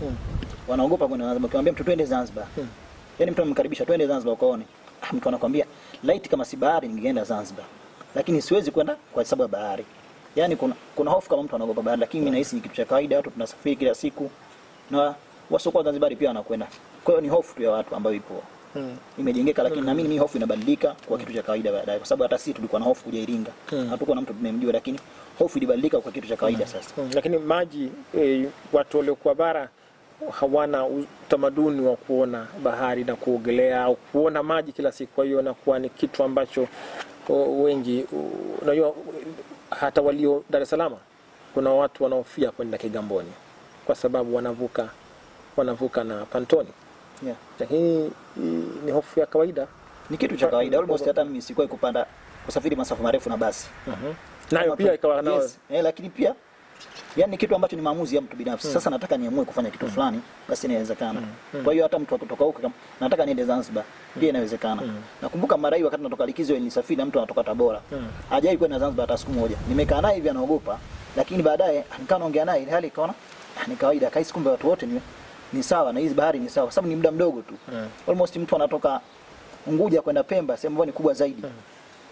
Wanaogopa kwenda Zanzibar. Ukiwaambia mtu twende Zanzibar. Yaani mtu amemkaribisha twende Zanzibar ukaone. Mtu anakuambia light kama si bahari ningeenda Zanzibar. Lakini siwezi kwenda kwa sababu ya bahari. Yaani kuna hofu kama mtu anaogopa bahari lakini mimi nahisi ni kitu cha kawaida watu tunasafiri kila siku. Na wasokuwa Zanzibar pia wanakwenda. Kwa hiyo ni hofu tu ya watu ambao ipo. Imejengeka lakini naamini mimi hofu inabadilika kwa kitu cha kawaida baadaye kwa sababu hata sisi tulikuwa na hofu kuja Iringa. Hatukuwa na mtu tunemjua lakini hofu ilibadilika kwa kitu cha kawaida sasa. Lakini maji watu waliokuwa bara hawana utamaduni wa kuona bahari na kuogelea au kuona maji kila siku, kwa hiyo inakuwa ni kitu ambacho wengi unajua hata walio Dar es Salaam kuna watu wanaofia kwenda Kigamboni kwa sababu wanavuka na Pantoni. Yeah. Lakini ni hofu ya kawaida, ni kitu cha kawaida. Almost hata mimi sikuwahi kupanda kusafiri masafa marefu na basi. nayo pia ikawa nao. Yes. Lakini pia yani kitu ambacho ni maamuzi ya mtu binafsi. Sasa nataka niamue kufanya kitu fulani, basi inawezekana. Kwa hiyo hata mtu kutoka huko kama nataka niende Zanzibar, pia inawezekana. Nakumbuka mara hiyo wakati natoka likizo nilisafiri na mtu anatoka Tabora. Hajai kwenda Zanzibar hata siku moja. Nimekaa naye hivi anaogopa, lakini baadaye nikawa naongea naye, hali ikaona ni kawaida. Kaisi kumbe watu wote ni sawa na hizi bahari ni sawa, kwa sababu ni muda mdogo tu. Almost mtu anatoka Unguja kwenda Pemba, sehemu ambayo ni kubwa zaidi.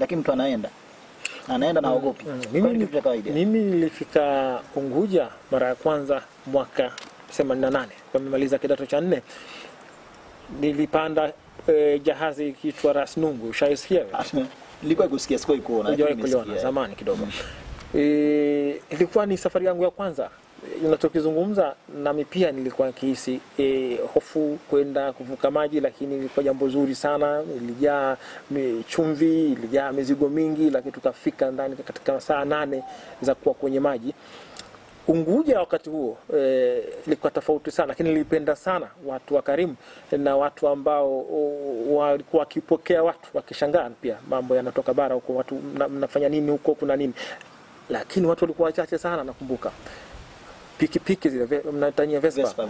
Lakini mtu anaenda na haogopi. Mimi nilifika Unguja mara ya kwanza mwaka 88 kwa nimaliza kidato cha 4. Nilipanda jahazi kiitwa Ras Nungu. Ushaisikia wewe? Nilikuwa kusikia siko kuona, lakini nimesikia zamani kidogo. Ilikuwa ni safari yangu ya kwanza. Unachokizungumza nami pia nilikuwa nikihisi hofu kwenda kuvuka maji, lakini ilikuwa jambo zuri sana. Ilijaa chumvi, ilijaa mizigo mingi, lakini tukafika ndani katika saa 8 za kuwa kwenye maji. Unguja wakati huo ilikuwa tofauti sana, lakini nilipenda sana watu wakarimu na watu ambao walikuwa wakipokea watu wakishangaa pia mambo yanatoka bara huko, watu mnafanya nini huko, kuna nini. Lakini watu walikuwa wachache sana. Nakumbuka pikipiki zile mnatania Vespa.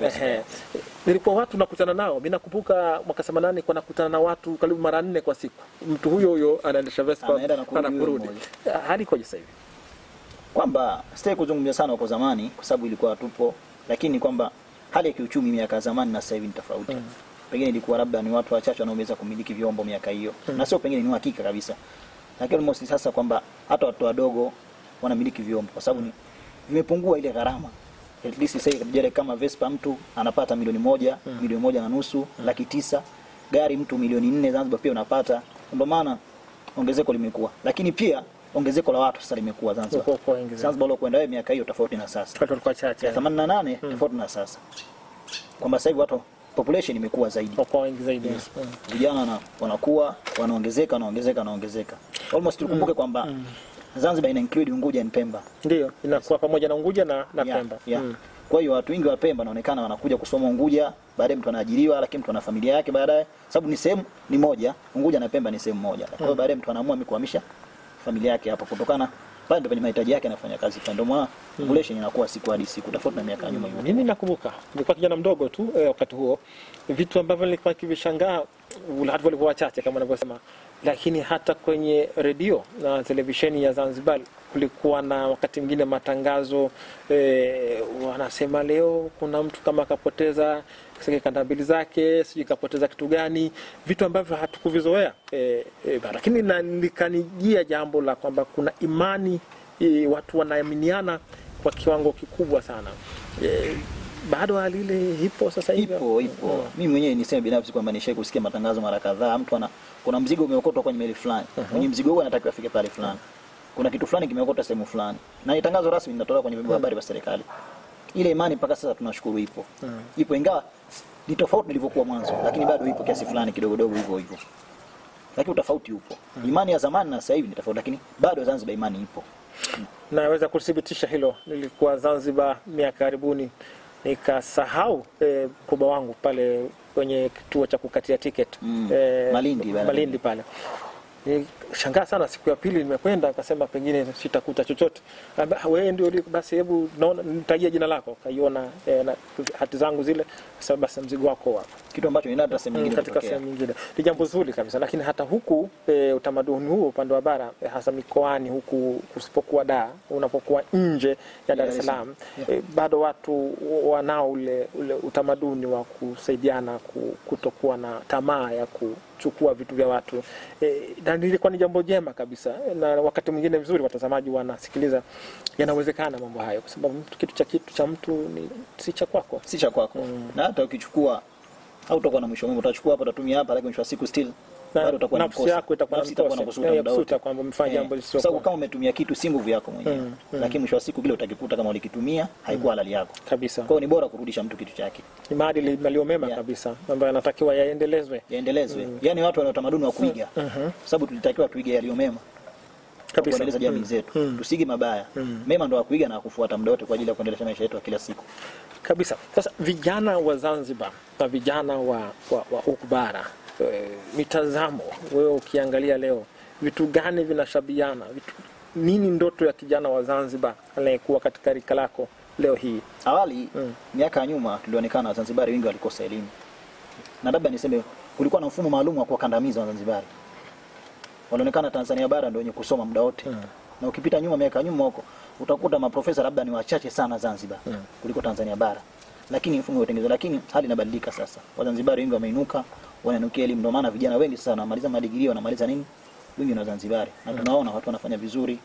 Nilikuwa watu nakutana nao. Mimi nakumbuka mwaka 88 kwa nakutana na watu karibu mara 4 kwa siku. Mtu huyo anaendesha Vespa anakurudi. Hali ikoje sasa hivi? Kwamba sitaki kuzungumzia sana kwa zamani kwa sababu ilikuwa tupo, lakini kwamba hali ya kiuchumi miaka ya zamani na sasa hivi ni tofauti. Pengine ilikuwa labda ni watu wachache wanaoweza kumiliki vyombo miaka hiyo. Na sio pengine ni hakika kabisa. Lakini almost sasa kwamba hata watu wadogo wanamiliki vyombo kwa sababu vimepungua ile gharama. At least sasa hivi kama Vespa mtu anapata milioni 1, milioni 1.5, laki 9. Gari mtu milioni 4 Zanzibar pia unapata. Ndio maana ongezeko limekuwa. Lakini pia ongezeko la watu sasa limekuwa Zanzibar. Zanzibar leo kwenda miaka hiyo tofauti na sasa. Watu walikuwa chache. 88 tofauti na sasa. Kwamba sasa hivi watu population imekuwa zaidi. Kwa wengi zaidi. Vijana wanakuwa wanaongezeka. Almost tukumbuke kwamba Zanzibar ina include Unguja na Pemba. Ndio, inakuwa pamoja na Unguja na Pemba. Kwa hiyo watu wengi wa Pemba wanaonekana wanakuja kusoma Unguja, baadaye mtu anaajiriwa, lakini mtu ana familia yake baadaye. Sababu ni sehemu ni moja, Unguja na Pemba ni sehemu moja. Kwa hiyo baadaye mtu anaamua kuhamisha familia yake hapo kutokana pale ndio mahitaji yake anafanya kazi kwa, ndio maana population inakuwa siku hadi siku tofauti na miaka nyuma hiyo. Mimi nakumbuka nilikuwa kijana mdogo tu wakati huo, vitu ambavyo nilikuwa kivishangaa watu walikuwa wachache kama ninavyosema, lakini hata kwenye redio na televisheni ya Zanzibar kulikuwa na wakati mwingine matangazo wanasema leo kuna mtu kama akapoteza kanda mbili zake, sijui kapoteza kitu gani, vitu ambavyo hatukuvizoea lakini nikanijia jambo la kwamba kuna imani, watu wanaaminiana kwa kiwango kikubwa sana. Bado hali ile ipo sasa hivi? Ipo. Mimi mwenyewe niseme binafsi kwamba nishaye kusikia matangazo mara kadhaa, mtu kuna mzigo umeokotwa kwenye meli fulani. Mwenye mzigo huo anatakiwa afike pale fulani. Kuna kitu fulani kimeokotwa sehemu fulani. Na ni tangazo rasmi linatolewa kwenye vyombo vya habari vya serikali. Ile imani mpaka sasa tunashukuru ipo. Ipo ingawa ni tofauti nilivyokuwa mwanzo, lakini bado ipo kiasi fulani kidogo hivyo. Lakini tofauti upo. Imani ya zamani na sasa hivi ni tofauti, lakini bado Zanzibar imani ipo. Naweza kuthibitisha hilo. Nilikuwa Zanzibar miaka karibuni, nikasahau mkoba wangu pale kwenye kituo cha kukatia tiketi Malindi pale. Shangaa sana, siku ya pili nimekwenda akasema pengine sitakuta chochote. Wewe ndio basi, hebu naona nitajia jina lako, kaiona na hati zangu zile, sababu basi mzigo wako hapo. Kitu ambacho ni nadra sehemu nyingine katika sehemu nyingine. Ni jambo zuri kabisa, lakini hata huku utamaduni huo upande wa bara hasa mikoani huku kusipokuwa unapokuwa nje ya Dar es Salaam bado watu wanao ule utamaduni wa kusaidiana, kutokuwa na tamaa ya kuchukua vitu vya watu. Na nilikuwa ni jambo jema kabisa, na wakati mwingine mzuri watazamaji wanasikiliza, yanawezekana mambo hayo, kwa sababu kitu cha mtu si cha kwako. Na hata ukichukua hautakuwa na mwisho mwema, utachukua hapa utatumia hapa, lakini mwisho wa siku still bado utakuwa na nafsi yako itakuwa na kwamba umefanya jambo lisilo. Sababu kama umetumia kitu si nguvu yako mwenyewe, lakini mwisho wa siku kile utakikuta kama ulikitumia haikuwa halali yako kabisa. Kwa hiyo ni bora kurudisha mtu kitu chake. Ni maadili yaliyo mema kabisa ambayo yanatakiwa yaendelezwe. Yaani watu wana utamaduni wa kuiga. Sababu tulitakiwa tuige yaliyo mema kabisa kuendeleza jamii zetu. Tusige mabaya. Mema ndio kuiga na kufuata muda wote kwa ajili ya kuendeleza maisha yetu kila siku. Kabisa. Sasa vijana wa Zanzibar na vijana wa huku bara, mitazamo wewe ukiangalia leo, vitu gani vinashabiana, vitu nini ndoto ya kijana wa Zanzibar anayekuwa katika rika lako leo hii? Awali miaka ya nyuma tulionekana Wazanzibari wengi walikosa elimu. Na labda niseme kulikuwa na mfumo maalum wa kuwakandamiza Wazanzibari. Walionekana Tanzania bara ndio wenye kusoma muda wote. Na ukipita nyuma miaka nyuma huko utakuta maprofesa labda ni wachache sana Zanzibar kuliko Tanzania bara. Lakini mfumo umetengenezwa, lakini hali inabadilika sasa. Wazanzibari wengi wameinuka, wanainukia elimu, ndio maana vijana wengi sana wanamaliza madigrii, wanamaliza nini? Wengi na Wazanzibari. Na tunaona watu wanafanya vizuri.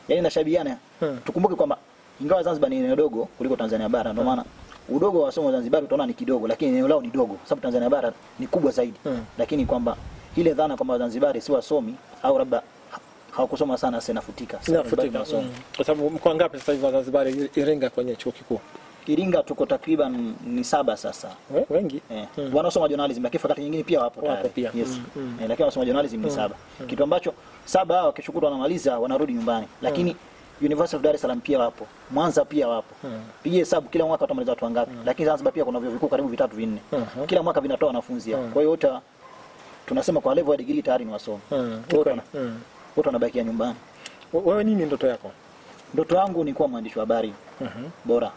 Yaani nashabiana. Tukumbuke kwamba ingawa Zanzibar ni eneo dogo kuliko Tanzania bara, ndio maana udogo wa wasomo wa Zanzibar utaona ni kidogo, lakini eneo lao ni dogo sababu Tanzania bara ni kubwa zaidi. Lakini kwamba ile dhana kwamba Zanzibar si wasomi au labda hawakusoma sana sasa inafutika. Kwa sababu mkoa ngapi sasa hivi Zanzibar Iringa kwenye chuo kikuu? Iringa tuko takriban ni 7 sasa. Wengi. Wanaosoma journalism lakini fakati nyingine pia wapo tayari. Pia. Yes. Lakini wanasoma journalism ni 7. Kitu ambacho 7 hao wakishukuru wanamaliza wanarudi nyumbani. Lakini University of Dar es Salaam pia wapo. Mwanza pia wapo. Pigie hesabu kila mwaka watamaliza watu wangapi. Lakini Zanzibar pia kuna vyuo vikuu karibu 3 4. Kila mwaka vinatoa wanafunzi. Kwa hiyo wote tunasema kwa level ya degree tayari ni wasomi. Wote wanabakia nyumbani. Wewe nini ndoto yako? Ndoto yangu ni kuwa mwandishi wa habari bora.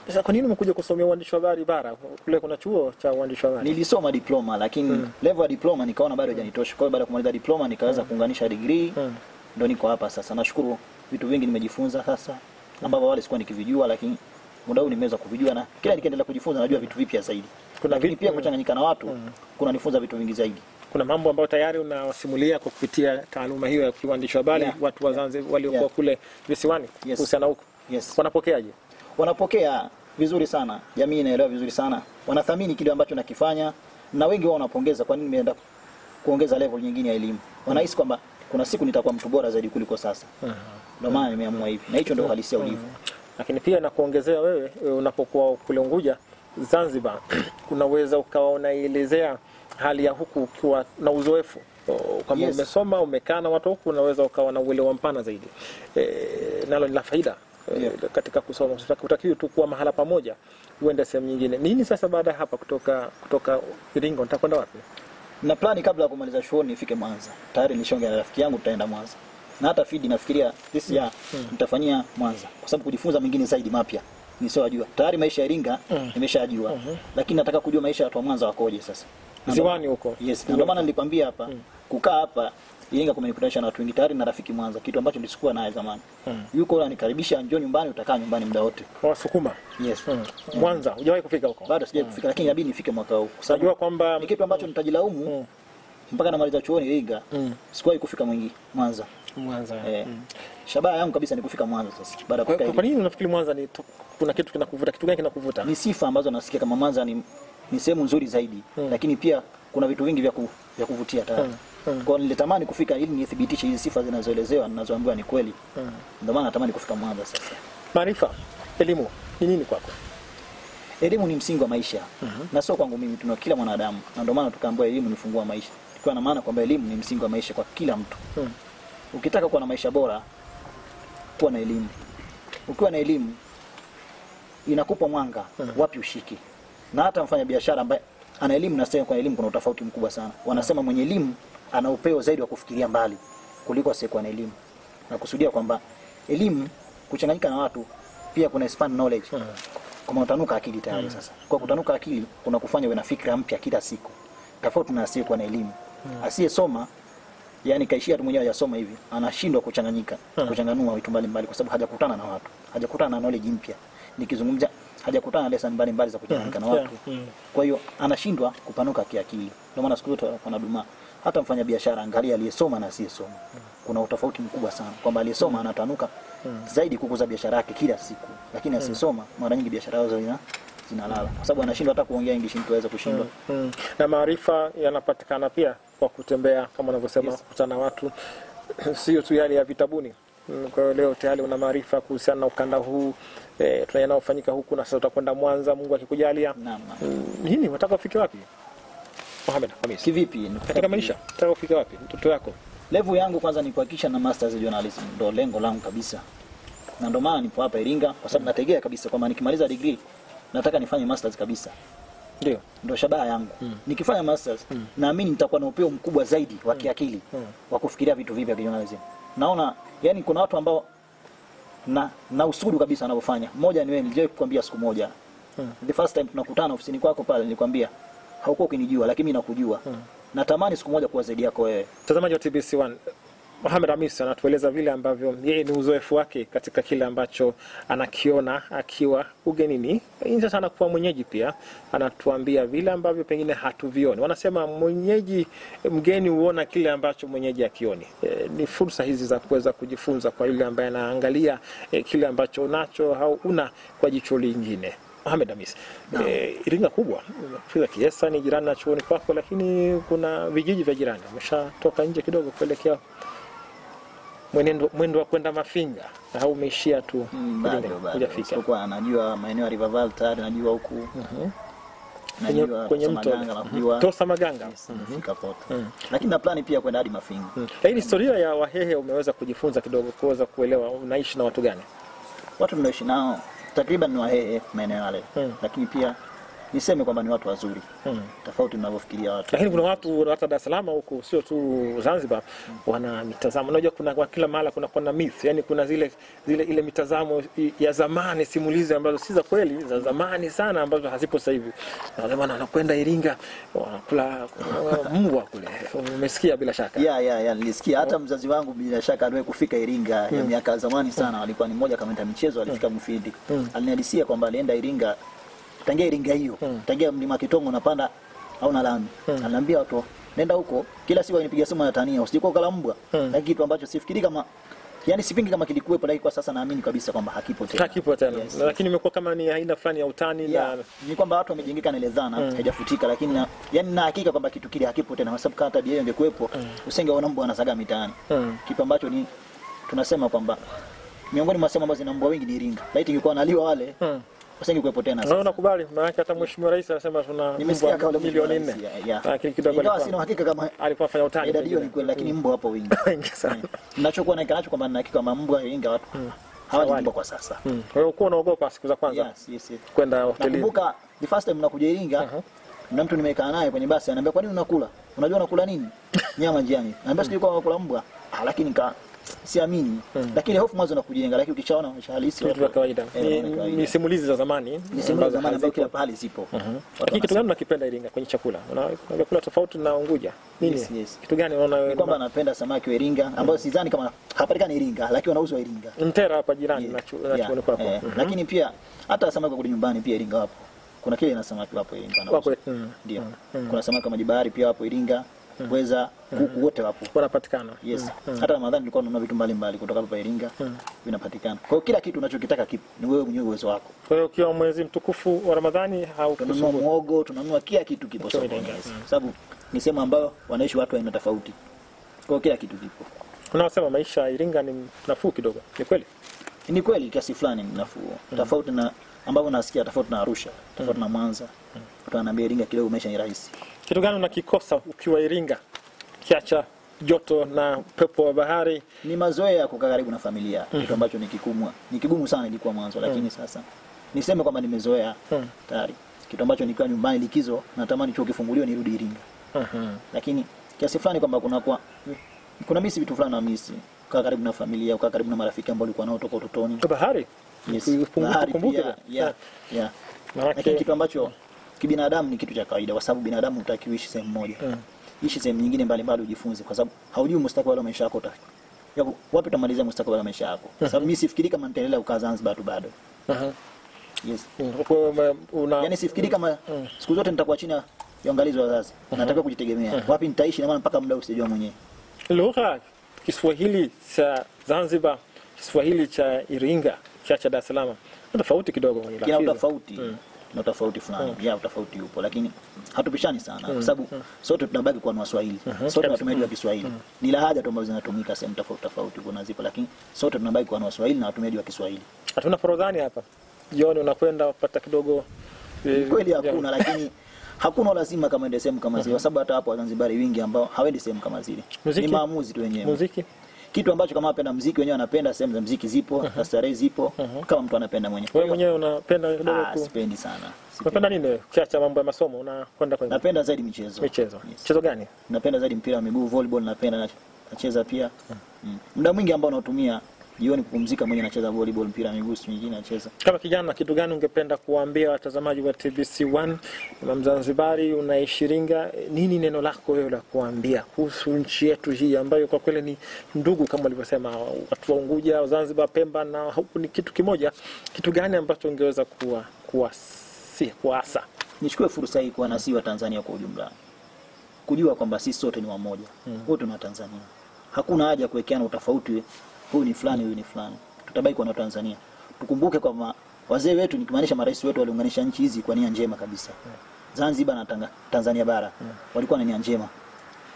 Sasa kwa nini umekuja kusomea uandishi wa habari bara? Kule kuna chuo cha uandishi wa habari. Nilisoma diploma lakini level ya diploma nikaona bado haijanitosha. Kwa hiyo baada ya kumaliza diploma nikaweza kuunganisha degree. Ndio niko hapa sasa. Nashukuru vitu vingi nimejifunza sasa ambavyo wale sikuwa nikivijua, lakini muda huu nimeweza kuvijua na kila nikiendelea kujifunza najua vitu vipya zaidi. Kuna vitu pia kuchanganyika na watu kuna nifunza vitu vingi zaidi. Kuna mambo ambayo tayari unawasimulia kwa kupitia taaluma hiyo ya uandishi wa habari watu wa Zanzibar waliokuwa kule visiwani kuhusiana huko. Wanapokeaje? Wanapokea vizuri sana. Jamii inaelewa vizuri sana. Wanathamini kile ambacho nakifanya na wengi wao wanapongeza kwa nini nimeenda kuongeza level nyingine ya elimu. Wanahisi kwamba kuna siku nitakuwa mtu bora zaidi kuliko sasa. Ndio maana nimeamua hivi. Na hicho ndio uhalisia ulivyo. Lakini pia na kuongezea wewe unapokuwa kule Unguja Zanzibar kunaweza ukawa unaelezea hali ya huku ukiwa na uzoefu kama umesoma umekaa na watu huku unaweza ukawa na uelewa mpana zaidi. Nalo ni la faida katika kusoma. Utakiwa tu kuwa mahala pamoja uende sehemu nyingine. Nini sasa baada ya hapa kutoka Iringa utakwenda wapi? Na plani kabla ya kumaliza chuo nifike Mwanza. Tayari nilishongea na rafiki yangu tutaenda Mwanza. Na hata feed nafikiria this year nitafanyia Mwanza kwa sababu kujifunza mengine zaidi mapya nisiyojua. Tayari maisha ya Iringa nimeshajua. Lakini nataka kujua maisha ya watu wa Mwanza wakoje sasa. Ziwani huko. Yes, ndio maana nilikwambia hapa kukaa hapa Iringa kumenikutanisha na watu wengi tayari na rafiki Mwanza, kitu ambacho nilisikuwa naye zamani. Yuko ananikaribisha njoo nyumbani, utakaa nyumbani muda wote. Wasukuma. Yes. Mwanza, hujawahi kufika huko? Bado sijawahi kufika lakini inabidi nifike mwaka huu. Kwa sababu kwamba ni kitu ambacho nitajilaumu mpaka namaliza chuoni Iringa. Sikuwahi kufika Mwanza. Shabaha yangu kabisa ni kufika Mwanza sasa. Baada ya kufika. Kwa nini unafikiri Mwanza ni kuna kitu kinakuvuta? Kitu gani kinakuvuta? Ni sifa ambazo nasikia kama Mwanza ni sehemu nzuri zaidi. Lakini pia kuna vitu vingi vya kuvutia tayari. Kwa nilitamani kufika ili nithibitishe hizi sifa zinazoelezewa ninazoambiwa ni kweli. Ndio maana natamani kufika Mwanza sasa. Maarifa, elimu ni nini kwako? Elimu ni msingi wa maisha. Na sio kwangu mimi, tuna kila mwanadamu. Na ndio maana tukaambiwa elimu ni funguo wa maisha. Kwa maana kwamba elimu ni msingi wa maisha kwa kila mtu. Ukitaka kuwa na maisha bora, kuwa na elimu. Ukiwa na elimu inakupa mwanga wapi ushiki. Na hata mfanya biashara ambaye ana elimu na sio kwa elimu kuna utofauti mkubwa sana. Wanasema mwenye elimu ana upeo zaidi wa kufikiria mbali kuliko asiyekuwa na elimu. Na kusudia kwamba elimu kuchanganyika na watu pia kuna expand knowledge. Kama utanuka akili tayari sasa. Kwa kutanuka akili kuna kufanya uwe na fikra mpya kila siku. Tofauti na asiyekuwa na elimu. Asiyesoma yani kaishia tu mwenyewe yasoma hivi anashindwa kuchanganyika, kuchanganua vitu mbalimbali kwa sababu hajakutana na watu. Hajakutana na knowledge mpya. Nikizungumza hajakutana na lesson mbalimbali za kuchanganyika na watu. Kwa hiyo anashindwa kupanuka kiakili. Ndio maana siku zote wanaduma hata mfanya biashara angalia aliyesoma na asiyesoma. Kuna utofauti mkubwa sana kwamba aliyesoma anatanuka zaidi kukuza biashara yake kila siku, lakini asiyesoma mara nyingi biashara zao zinalala kwa sababu anashindwa hata kuongea English mtu aweze kushindwa. Na maarifa yanapatikana pia kwa kutembea kama unavyosema, kukutana na watu sio tu yale ya vitabuni. Kwa hiyo leo tayari una maarifa kuhusiana na ukanda huu tunayanaofanyika huku na sasa utakwenda Mwanza Mungu akikujalia. Nini unataka ufike wapi? Mohamed Khamis. Kivipi? Katika maisha unataka ufike wapi? Mtoto wako. Level yangu kwanza ni kuhakikisha na masters journalism, ndio lengo langu kabisa. Na ndio maana nipo hapa Iringa kwa sababu nategea kabisa kwamba nikimaliza degree nataka nifanye masters kabisa. Ndio shabaha yangu. Nikifanya masters naamini nitakuwa na upeo mkubwa zaidi wa kiakili wa kufikiria vitu vipya journalism. Naona yani kuna watu ambao na usudu kabisa wanavyofanya. Mmoja ni wewe, niliwahi kukwambia siku moja. The first time tunakutana ofisini kwako pale nilikwambia haukuwa ukinijua lakini mimi nakujua. Natamani siku moja kuwa zaidi yako wewe. Mtazamaji wa TBC1, Mohamed Hamis anatueleza vile ambavyo yeye ni uzoefu wake katika kile ambacho anakiona akiwa ugenini. Inja sana kwa mwenyeji pia anatuambia vile ambavyo pengine hatuvioni. Wanasema mgeni huona kile ambacho mwenyeji akioni. Ni fursa hizi za kuweza kujifunza kwa yule ambaye anaangalia kile ambacho unacho au una kwa jicho lingine. Mohamed Hamis, Iringa kubwa, fika Kiesa ni jirani na chuoni kwako, lakini kuna vijiji vya jirani. Umeshatoka nje kidogo kuelekea mwendo wa kwenda Mafinga au umeishia tu hujafika? Kwa anajua maeneo ya River Valley, najua huku. Najua kwenye mto Tosa Maganga. Fika pote. Lakini na plani pia kwenda hadi Mafinga. Lakini historia ya Wahehe umeweza kujifunza kidogo, kuweza kuelewa unaishi na watu gani? Watu tunaishi nao takriban ni Wahehe maeneo yale. Lakini pia niseme kwamba ni watu wazuri. Tofauti tunavyofikiria watu. Lakini kuna watu hata Dar es Salaam huko, sio tu Zanzibar, wana mitazamo. Unajua kuna kwa kila mahali kuna myth, yani kuna ile mitazamo ya zamani, simulizi ambazo si za kweli, za zamani sana ambazo hazipo sasa hivi. Na wale wanakwenda Iringa wanakula mbwa kule. Umesikia bila shaka? Ya nilisikia. Hata mzazi wangu bila shaka aliwahi kufika Iringa ya miaka zamani sana. Alikuwa ni mmoja kama michezo, alifika Mufindi. Alinihadisia kwamba alienda Iringa, tangia Iringa hiyo, tangia Mlima Kitongo unapanda au na lami. Ananiambia watu nenda huko, kila siku anipigia simu na Tania, usijiko kala mbwa. Na kitu ambacho sifikiri kama, yani sipingi kama kilikuwepo, lakini kwa sasa naamini kabisa kwamba hakipo tena. Hakipo tena. Yes. Lakini imekuwa kama ni aina fulani ya utani na ni kwamba watu wamejengeka na ile dhana haijafutika, lakini yani na hakika kwamba kitu kile hakipo tena, kwa sababu kama tabia hiyo ingekuwepo usingeona mbwa anasaga mitaani. Kitu ambacho ni tunasema kwamba miongoni mwa sema ambazo zina mbwa wengi ni Iringa. Laiti ingekuwa analiwa wale usingekuwepo tena sasa. Naona kubali, maana hata Mheshimiwa Rais anasema tuna mbwa milioni 4. Lakini kidogo alikuwa sina hakika kama alikuwa afanya utani. Ndio ni kweli, lakini mbwa hapo wengi sana. Ninachokuwa nacho kwamba na hakika kama mbwa Iringa watu hawaji mbwa kwa sasa. Wewe uko unaogopa siku za kwanza? Yes. Kwenda hotelini. Nakumbuka the first time nakuja Iringa, na mtu nimekaa naye kwenye basi ananiambia kwa nini unakula? Unajua unakula nini? Nyama njiani. Ananiambia sijui kwa unakula mbwa. Lakini siamini. Lakini hofu mwanzo nakujenga, lakini ukishaona umeshahalisi vitu vya kawaida. Ni simulizi za zamani, ambazo kila pahali zipo. Lakini kitu gani unakipenda Iringa kwenye chakula? Unakula tofauti na Unguja. Nini? Kitu gani unaona wewe? Kwamba napenda samaki wa Iringa ambao sidhani kama hapatikani Iringa, lakini wanauzwa Iringa. Mtera hapa jirani na chuoni kwako. Lakini pia hata samaki kwa nyumbani pia Iringa wapo. Kuna kile na samaki wapo Iringa. Ndio. Kuna samaki wa bahari pia wapo Iringa. Weza kuku wote wapo wanapatikana. Yes. Hata Ramadhani nilikuwa nanunua vitu mbalimbali kutoka hapa Iringa vinapatikana. Kwa hiyo kila kitu unachokitaka kipo, ni wewe mwenyewe uwezo wako. Kwa hiyo ukiwa mwezi mtukufu wa Ramadhani tunanunua muogo, tunanunua kila kitu kipo sokoni. Sababu ni sehemu ambayo wanaishi watu aina tofauti. Kwa hiyo kila kitu kipo. Unasema maisha ya Iringa ni nafuu kidogo. Ni kweli? Ni kweli kiasi fulani ni nafuu. Tofauti na ambao unasikia tofauti na Arusha, tofauti na Mwanza. Watu wanaambia Iringa kidogo maisha ni rahisi. Kitu gani unakikosa ukiwa Iringa? Kiacha joto na pepo wa bahari. Ni mazoea ya kukaa karibu na familia. Kitu ambacho ni kigumu sana ilikuwa mwanzo, lakini sasa niseme kwamba nimezoea tayari. Kitu ambacho nikiwa nyumbani likizo natamani chuo kifunguliwe nirudi Iringa. Lakini kiasi fulani kwamba kuna misi vitu fulani na misi. Kukaa karibu na familia, kukaa karibu na marafiki ambao ulikuwa nao toka utotoni. Bahari. Yes. Kumbuke. Lakini kitu ambacho kibinadamu ni kitu cha kawaida, kwa sababu binadamu hutakiishi sehemu moja. Ishi sehemu nyingine mbalimbali ujifunze, kwa sababu haujui mustakabali wa maisha yako wapi utamalizia mustakabali wa maisha yako. Sababu mimi sifikiri kama nitaendelea kukaa Zanzibar tu bado. Yes. Yaani sifikiri kama siku zote nitakuwa chini ya uangalizi wa wazazi. Nataka kujitegemea. Wapi nitaishi na maana mpaka muda usijua mwenyewe. Lugha Kiswahili cha Zanzibar, Kiswahili cha Iringa, cha Dar es Salaam tofauti kidogo kwenye lafzi. Ya tofauti. Na tofauti fulani. Ya tofauti yupo, lakini hatupishani sana kwa sababu sote tunabaki kuwa Waswahili. Sote tunatumiaji Kiswahili. Ni lahaja tu ambazo zinatumika sehemu tofauti kuna zipo, lakini sote tunabaki kuwa Waswahili na watumiaji wa Kiswahili. Hatuna Forodhani hapa. Jioni unakwenda kupata kidogo kweli hakuna, lakini hakuna lazima kama ende sehemu kama zile, kwa sababu hata hapo Wazanzibari wingi ambao hawendi sehemu kama zile. Ni maamuzi tu wenyewe. Muziki kitu ambacho kama anapenda muziki wenyewe anapenda, sehemu za muziki zipo, starehe zipo, kama mtu anapenda mwenyewe. Wewe mwenyewe unapenda kidogo sipendi sana. Unapenda nini? Kiacha mambo ya masomo unakwenda kwenye? Napenda zaidi michezo. Michezo. Michezo gani? Napenda zaidi mpira wa miguu, volleyball napenda nacheza pia. Muda mwingi ambao natumia jioni kupumzika mwenye nacheza volleyball, mpira wa miguu, nyingine nacheza. Kama kijana, kitu gani ungependa kuambia watazamaji wa TBC1 na Mzanzibari unaishi Iringa? Nini neno lako wewe la kuambia kuhusu nchi yetu hii ambayo kwa kweli ni ndugu kama walivyosema watu wa Unguja, Zanzibar, Pemba na huku ni kitu kimoja? Kitu gani ambacho ungeweza kuasa? Nichukue fursa hii kwa nasi wa Tanzania kwa ujumla, kujua kwamba sisi sote ni wamoja, wote ni wa Tanzania. Hakuna haja kuwekeana utofauti, huyu ni fulani, huyu ni fulani. Tutabaki kwa Tanzania. Tukumbuke kwamba wazee wetu, nikimaanisha marais wetu, waliunganisha nchi hizi kwa nia njema kabisa. Zanzibar na Tanzania bara walikuwa na nia njema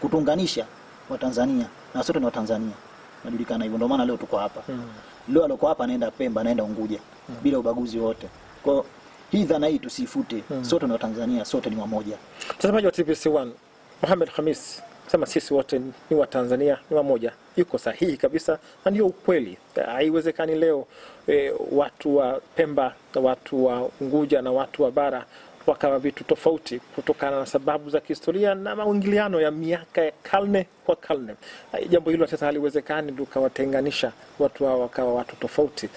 kutunganisha wa Tanzania, na sote ni wa Tanzania. Najulikana hivyo, ndio maana leo tuko hapa. Leo aloko hapa anaenda Pemba, anaenda Unguja bila ubaguzi wote. Kwa hii dhana hii tusifute. Sote ni wa Tanzania, sote ni wamoja. Mtazamaji wa TBC1, Mohamed Khamis sema sisi wote ni wa Tanzania, ni wamoja. Yuko sahihi kabisa na ndio ukweli. Haiwezekani leo watu wa Pemba na watu wa Unguja na watu wa bara wakawa vitu tofauti kutokana na sababu za kihistoria na maingiliano ya miaka ya karne kwa karne. Jambo hilo sasa haliwezekani tukawatenganisha watu hao wakawa watu tofauti.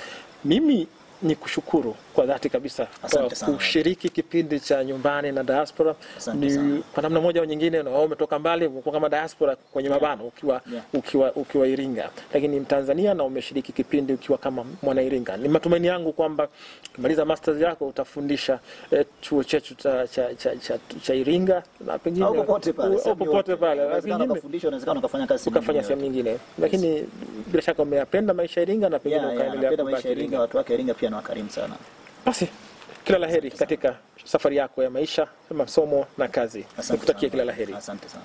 Mimi ni kushukuru kwa dhati kabisa kwa kushiriki kipindi cha Nyumbani na Diaspora. Ni kwa namna moja au nyingine na wao umetoka mbali kwa kama diaspora kwenye mabano ukiwa Iringa, lakini Mtanzania na umeshiriki kipindi ukiwa kama mwana Iringa. Ni matumaini yangu kwamba ukimaliza masters yako utafundisha chuo chetu cha Iringa na pengine popote pale unawezekana kufundisha, unawezekana ukafanya kazi ukafanya sehemu nyingine, lakini bila shaka umeyapenda maisha ya Iringa na pengine ukaendelea kubaki Iringa. Watu wake Iringa pia na wakarimu sana. Basi kila laheri katika safari yako ya maisha, masomo na kazi. Nikutakia kila laheri. Asante sana.